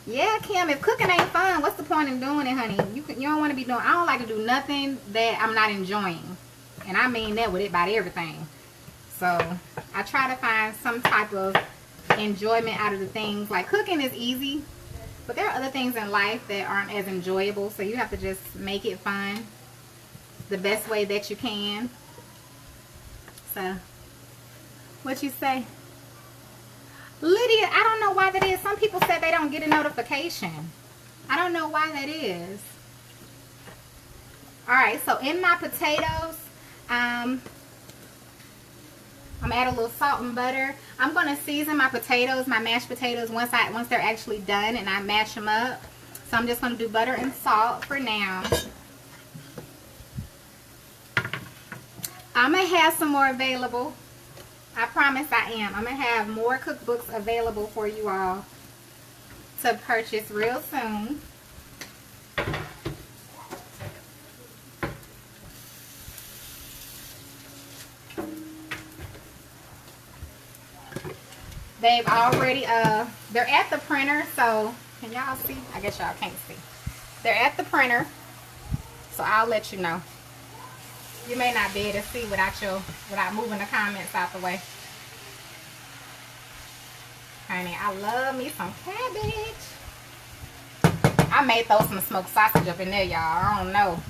yeah, Kim, if cooking ain't fun, what's the point in doing it, honey? You don't want to be doing, I don't like to do nothing that I'm not enjoying. And I mean that with about everything. So I try to find some type of enjoyment out of the things. Like cooking is easy, but there are other things in life that aren't as enjoyable. So you have to just make it fun the best way that you can. So what you say? Lydia, I don't know why that is. Some people said they don't get a notification. I don't know why that is. Alright, so in my potatoes, I'm gonna add a little salt and butter. I'm gonna season my potatoes, my mashed potatoes, once they're actually done and I mash them up. So I'm just gonna do butter and salt for now. I'm gonna have some more available. I promise I am. I'm gonna have more cookbooks available for you all to purchase real soon. They've already, they're at the printer, so, can y'all see? I guess y'all can't see. They're at the printer, so I'll let you know. You may not be able to see without moving the comments out the way. Honey, I love me some cabbage. I may throw some smoked sausage up in there, y'all. I don't know.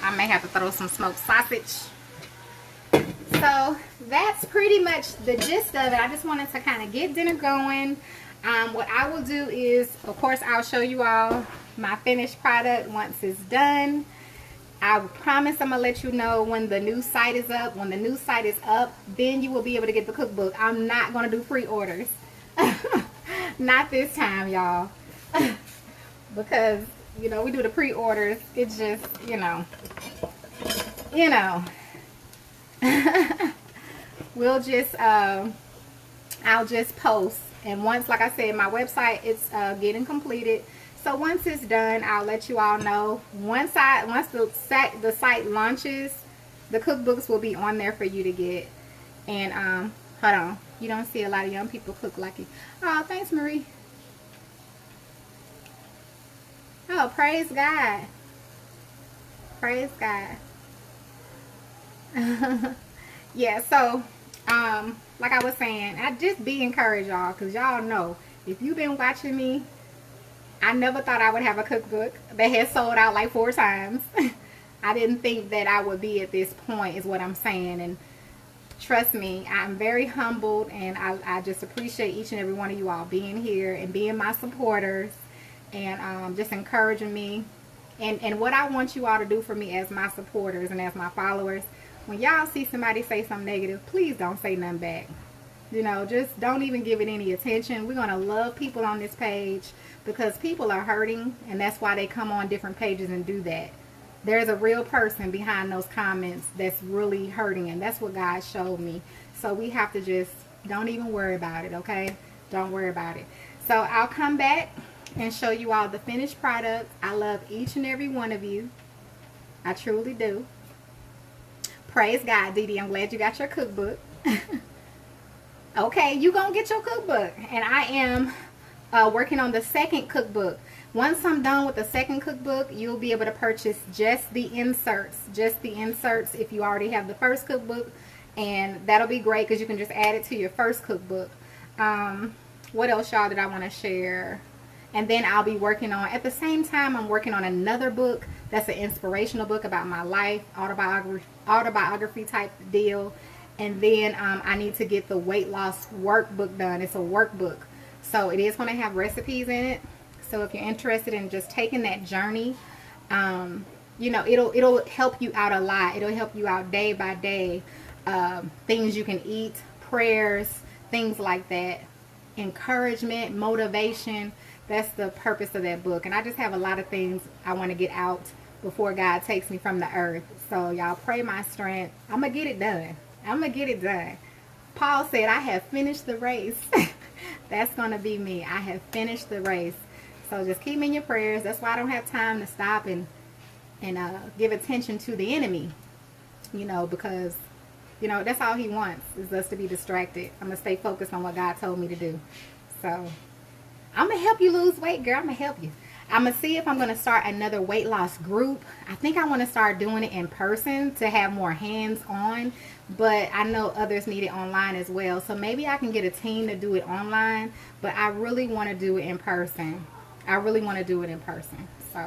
I may have to throw some smoked sausage. So that's pretty much the gist of it. I just wanted to kind of get dinner going. What I will do is, of course, I'll show you all my finished product once it's done. I promise I'm going to let you know when the new site is up. When the new site is up, then you will be able to get the cookbook. I'm not going to do pre-orders. Not this time, y'all. Because, you know, we do the pre-orders. It's just, you know. We'll just, I'll just post. And once, like I said, my website, it's getting completed. So once it's done, I'll let you all know. Once the site launches, the cookbooks will be on there for you to get. And Hold on. You don't see a lot of young people cook like you. Oh, thanks, Marie. Oh, praise God. Praise God. Yeah, so, like I was saying, I just be encouraged, y'all, because y'all know, if you've been watching me, I never thought I would have a cookbook that has sold out like 4 times. I didn't think that I would be at this point, is what I'm saying. And trust me, I'm very humbled, and I just appreciate each and every one of you all being here and being my supporters and just encouraging me. And what I want you all to do for me as my supporters and as my followers, when y'all see somebody say something negative, please don't say nothing back. You know, just don't even give it any attention. We're going to love people on this page because people are hurting, and that's why they come on different pages and do that. There's a real person behind those comments that's really hurting, and that's what God showed me. So we have to just don't even worry about it, okay? Don't worry about it. So I'll come back and show you all the finished product. I love each and every one of you. I truly do. Praise God, Dee Dee. I'm glad you got your cookbook. Okay, you gonna get your cookbook. And I am working on the second cookbook. Once I'm done with the second cookbook, you'll be able to purchase just the inserts. Just the inserts if you already have the first cookbook. And that'll be great because you can just add it to your first cookbook. What else, y'all, did I want to share? And then I'll be working on, at the same time, I'm working on another book that's an inspirational book about my life, autobiography type deal. And then I need to get the weight loss workbook done. It's a workbook. So it is going to have recipes in it. So if you're interested in just taking that journey, you know, it'll help you out a lot. It'll help you out day by day. Things you can eat, prayers, things like that. Encouragement, motivation. That's the purpose of that book. And I just have a lot of things I want to get out before God takes me from the earth. So y'all pray my strength. I'm going to get it done. I'm going to get it done. Paul said, I have finished the race. That's going to be me. I have finished the race. So just keep me in your prayers. That's why I don't have time to stop and give attention to the enemy. You know, because, you know, that's all he wants is us to be distracted. I'm going to stay focused on what God told me to do. So I'm going to help you lose weight, girl. I'm going to help you. I'm going to see if I'm going to start another weight loss group. I think I want to start doing it in person to have more hands-on. But I know others need it online as well. So maybe I can get a team to do it online. But I really want to do it in person. I really want to do it in person. So,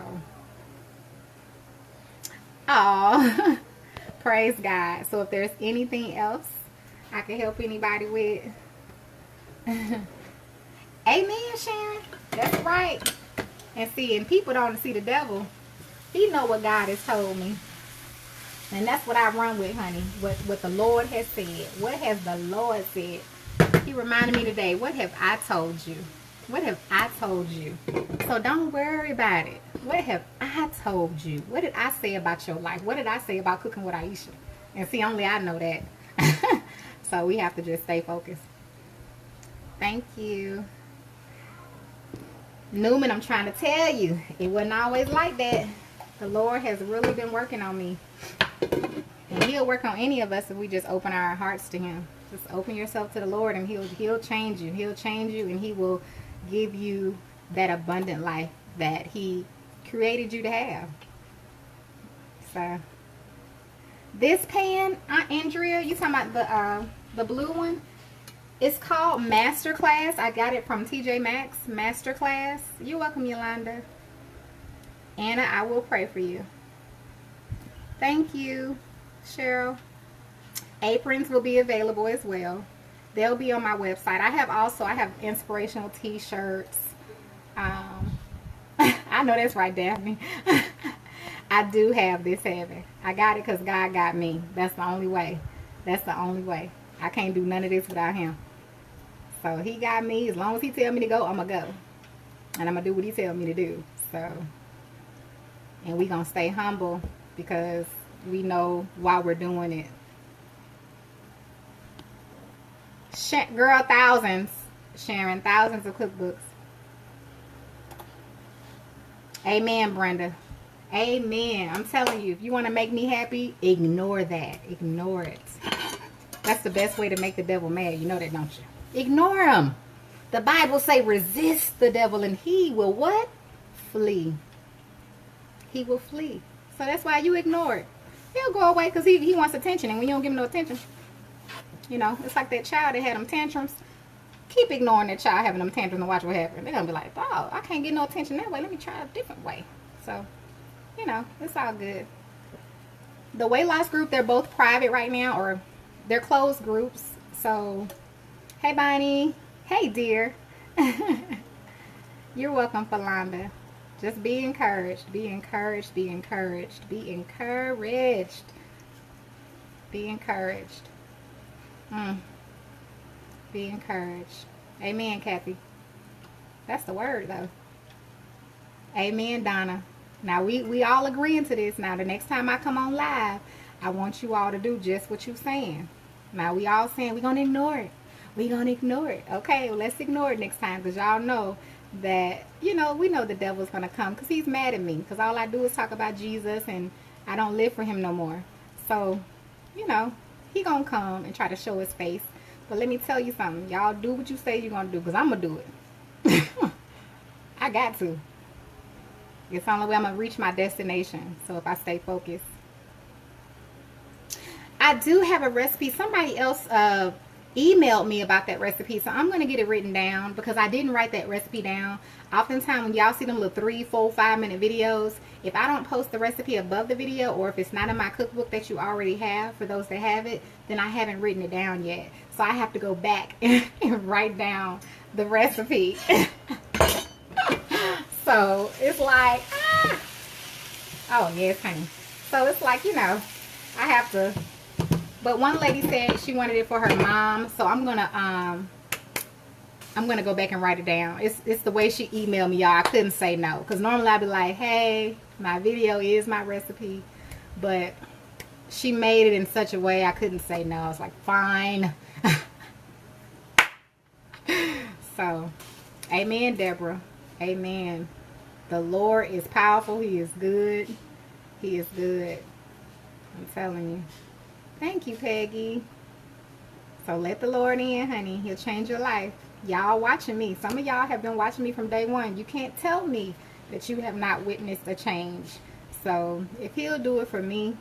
oh, praise God. So if there's anything else I can help anybody with. Amen, Sharon. That's right. And see, and people don't see the devil. He know what God has told me. And that's what I run with, honey. What the Lord has said. What has the Lord said? He reminded me today, what have I told you? What have I told you? So don't worry about it. What have I told you? What did I say about your life? What did I say about cooking with Aisha? And see, only I know that. So we have to just stay focused. Thank you. Newman, I'm trying to tell you, it wasn't always like that. The Lord has really been working on me. And he'll work on any of us if we just open our hearts to him. Just open yourself to the Lord and he'll change you. He'll change you and he will give you that abundant life that he created you to have. So this pan, Andrea, you talking about the blue one? It's called Masterclass. I got it from TJ Maxx. Masterclass. You're welcome, Yolanda. Anna, I will pray for you. Thank you, Cheryl. Aprons will be available as well. They'll be on my website. I have inspirational t-shirts. I know that's right, Daphne. I do have this heaven. I got it because God got me. That's the only way. That's the only way. I can't do none of this without him. So he got me. As long as he tell me to go, I'm going to go. And I'm going to do what he tell me to do. So, and we going to stay humble because we know why we're doing it. Girl, thousands. Sharon, thousands of cookbooks. Amen, Brenda. Amen. I'm telling you, if you want to make me happy, ignore that. Ignore it. That's the best way to make the devil mad. You know that, don't you? Ignore him. The Bible say resist the devil and he will what? Flee. He will flee. So that's why you ignore it. He'll go away because he wants attention. And when you don't give him no attention, you know, it's like that child that had them tantrums. Keep ignoring that child having them tantrums and watch what happens. They're going to be like, oh, I can't get no attention that way. Let me try a different way. So, you know, it's all good. The weight loss group, they're both private right now, or they're closed groups. So, hey, Bonnie. Hey, dear. You're welcome, Philanda. Just be encouraged. Be encouraged. Be encouraged. Be encouraged. Be encouraged. Be encouraged. Amen, Kathy. That's the word, though. Amen, Donna. Now, we all agreeing to this. Now, the next time I come on live, I want you all to do just what you're saying. Now, we all saying we're going to ignore it. We're going to ignore it. Okay, well, let's ignore it next time, because y'all know that, you know, we know the devil's going to come because he's mad at me, because all I do is talk about Jesus and I don't live for him no more. So, you know, he going to come and try to show his face. But let me tell you something. Y'all do what you say you're going to do, because I'm going to do it. I got to. It's the only way I'm going to reach my destination. So if I stay focused. I do have a recipe. Somebody else emailed me about that recipe, so I'm going to get it written down, because I didn't write that recipe down. Oftentimes when y'all see them little 3, 4, 5 minute videos, if I don't post the recipe above the video, or if it's not in my cookbook that you already have, for those that have it, then I haven't written it down yet. So I have to go back and write down the recipe. So it's like, oh yes, honey. So it's like, you know, I have to. But one lady said she wanted it for her mom, so I'm gonna go back and write it down. It's the way she emailed me, y'all. I couldn't say no, because normally I'd be like, hey, my video is my recipe, but she made it in such a way I couldn't say no. I was like, fine. So, amen, Deborah. Amen. The Lord is powerful. He is good. He is good. I'm telling you. Thank you, Peggy. So let the Lord in, honey. He'll change your life. Y'all watching me. Some of y'all have been watching me from day one. You can't tell me that you have not witnessed a change. So if he'll do it for me,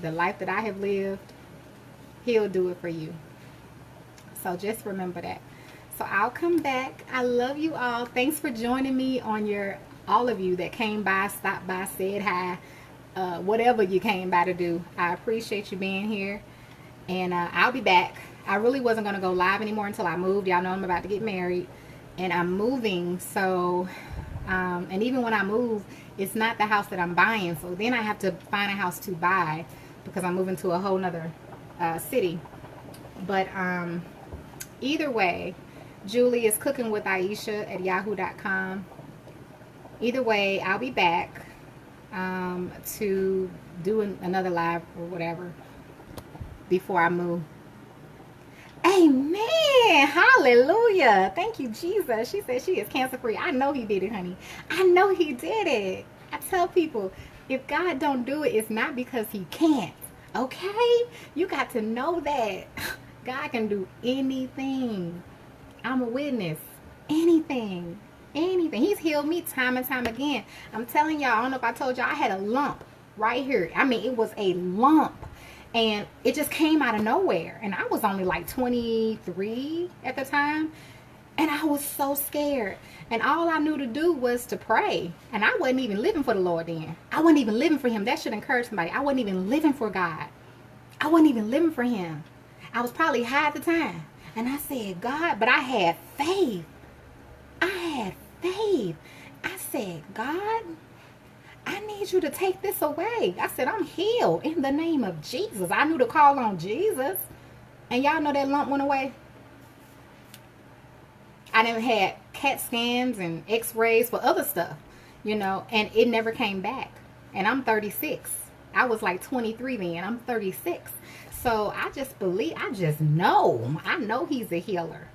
the life that I have lived, he'll do it for you. So just remember that. So I'll come back. I love you all. Thanks for joining me on all of you that came by, stopped by, said hi. Whatever you came by to do, I appreciate you being here, and I'll be back. I really wasn't going to go live anymore until I moved. Y'all know I'm about to get married, and I'm moving, so and even when I move, it's not the house that I'm buying, so then I have to find a house to buy, because I'm moving to a whole nother city. But either way, Julie is cooking with Aisha at yahoo.com. Either way, I'll be back to do another live or whatever before I move. Amen. Hallelujah. Thank you, Jesus. She said she is cancer free. I know he did it, honey. I know he did it. I tell people, if God don't do it, it's not because he can't. Okay? You got to know that God can do anything. I'm a witness. Anything. Anything. He's healed me time and time again. I'm telling y'all, I don't know if I told y'all, I had a lump right here. I mean, it was a lump, and it just came out of nowhere, and I was only like 23 at the time, and I was so scared, and all I knew to do was to pray, and I wasn't even living for the Lord then. I wasn't even living for him. That should encourage somebody. I wasn't even living for God. I wasn't even living for him. I was probably high at the time, and I said, God, but I had faith. I had faith. I said, God, I need you to take this away. I said, I'm healed in the name of Jesus. I knew to call on Jesus. And y'all know that lump went away. I done had CAT scans and x-rays for other stuff, you know, and it never came back. And I'm 36. I was like 23 then. I'm 36. So I just believe, I just know. I know he's a healer.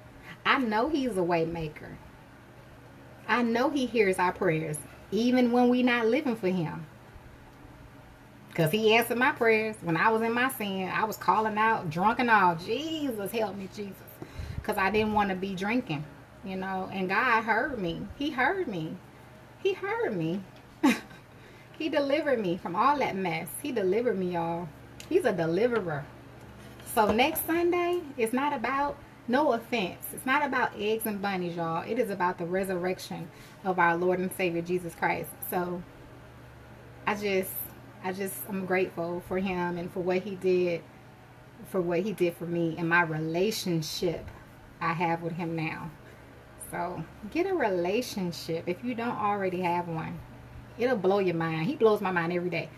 I know he's a way maker. I know he hears our prayers, even when we're not living for him. Because he answered my prayers. When I was in my sin, I was calling out, drunk and all. Jesus, help me, Jesus. Because I didn't want to be drinking, you know. And God heard me. He heard me. He heard me. He delivered me from all that mess. He delivered me, y'all. He's a deliverer. So next Sunday, it's not about, no offense, it's not about eggs and bunnies, y'all. It is about the resurrection of our Lord and Savior, Jesus Christ. So I'm grateful for him and for what he did for me and my relationship I have with him now. So get a relationship if you don't already have one. It'll blow your mind. He blows my mind every day.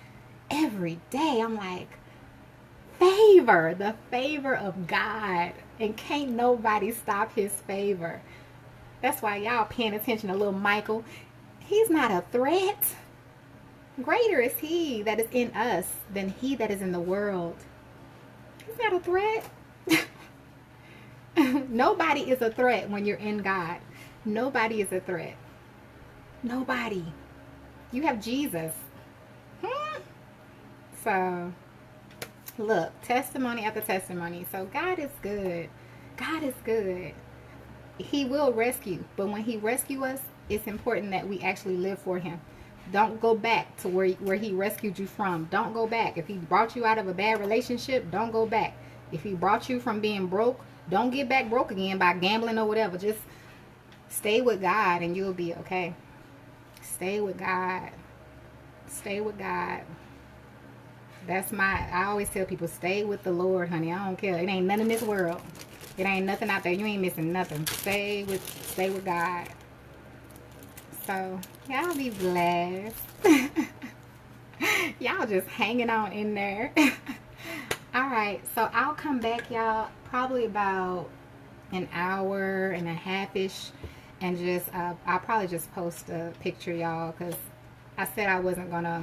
Every day I'm like, favor, the favor of God, and can't nobody stop his favor. That's why y'all paying attention to little Michael. He's not a threat. Greater is he that is in us than he that is in the world. He's not a threat. Nobody is a threat when you're in God. Nobody is a threat. Nobody. You have Jesus. So, look, testimony after testimony. So, God is good. God is good. He will rescue. But when he rescues us, it's important that we actually live for him. Don't go back to where he rescued you from. Don't go back. If he brought you out of a bad relationship, don't go back. If he brought you from being broke, don't get back broke again by gambling or whatever. Just stay with God and you'll be okay. Stay with God. Stay with God. I always tell people, stay with the Lord, honey. I don't care. It ain't nothing in this world. It ain't nothing out there. You ain't missing nothing. Stay with God. So, y'all be blessed. Y'all just hanging on in there. Alright, so I'll come back, y'all, probably about an hour and a half-ish. And just, I'll probably just post a picture, y'all, because I said I wasn't going to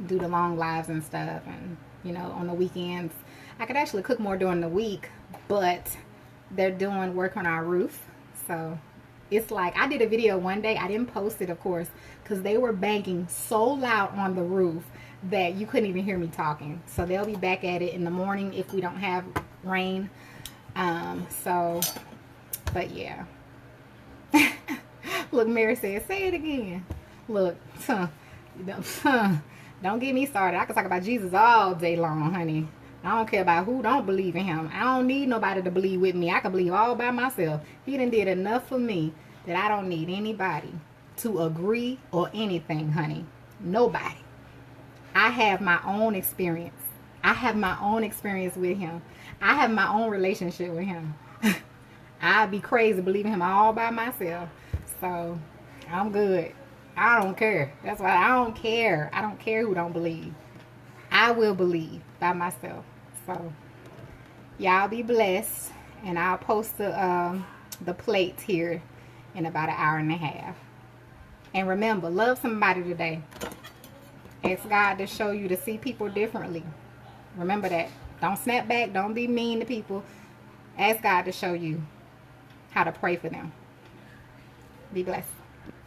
do the long lives and stuff. And, you know, on the weekends. I could actually cook more during the week, but they're doing work on our roof. So it's like, I did a video one day. I didn't post it, of course, because they were banging so loud on the roof that you couldn't even hear me talking. So they'll be back at it in the morning if we don't have rain. But yeah. Look, Mary said, say it again. Look, don't get me started. I can talk about Jesus all day long, honey. I don't care about who don't believe in him. I don't need nobody to believe with me. I can believe all by myself. He done did enough for me that I don't need anybody to agree or anything, honey. Nobody. I have my own experience. I have my own experience with him. I have my own relationship with him. I'd be crazy believing him all by myself. So, I'm good. I don't care. That's why I don't care. I don't care who don't believe. I will believe by myself. So, y'all be blessed. And I'll post the plates here in about an hour and a half. And remember, love somebody today. Ask God to show you to see people differently. Remember that. Don't snap back. Don't be mean to people. Ask God to show you how to pray for them. Be blessed.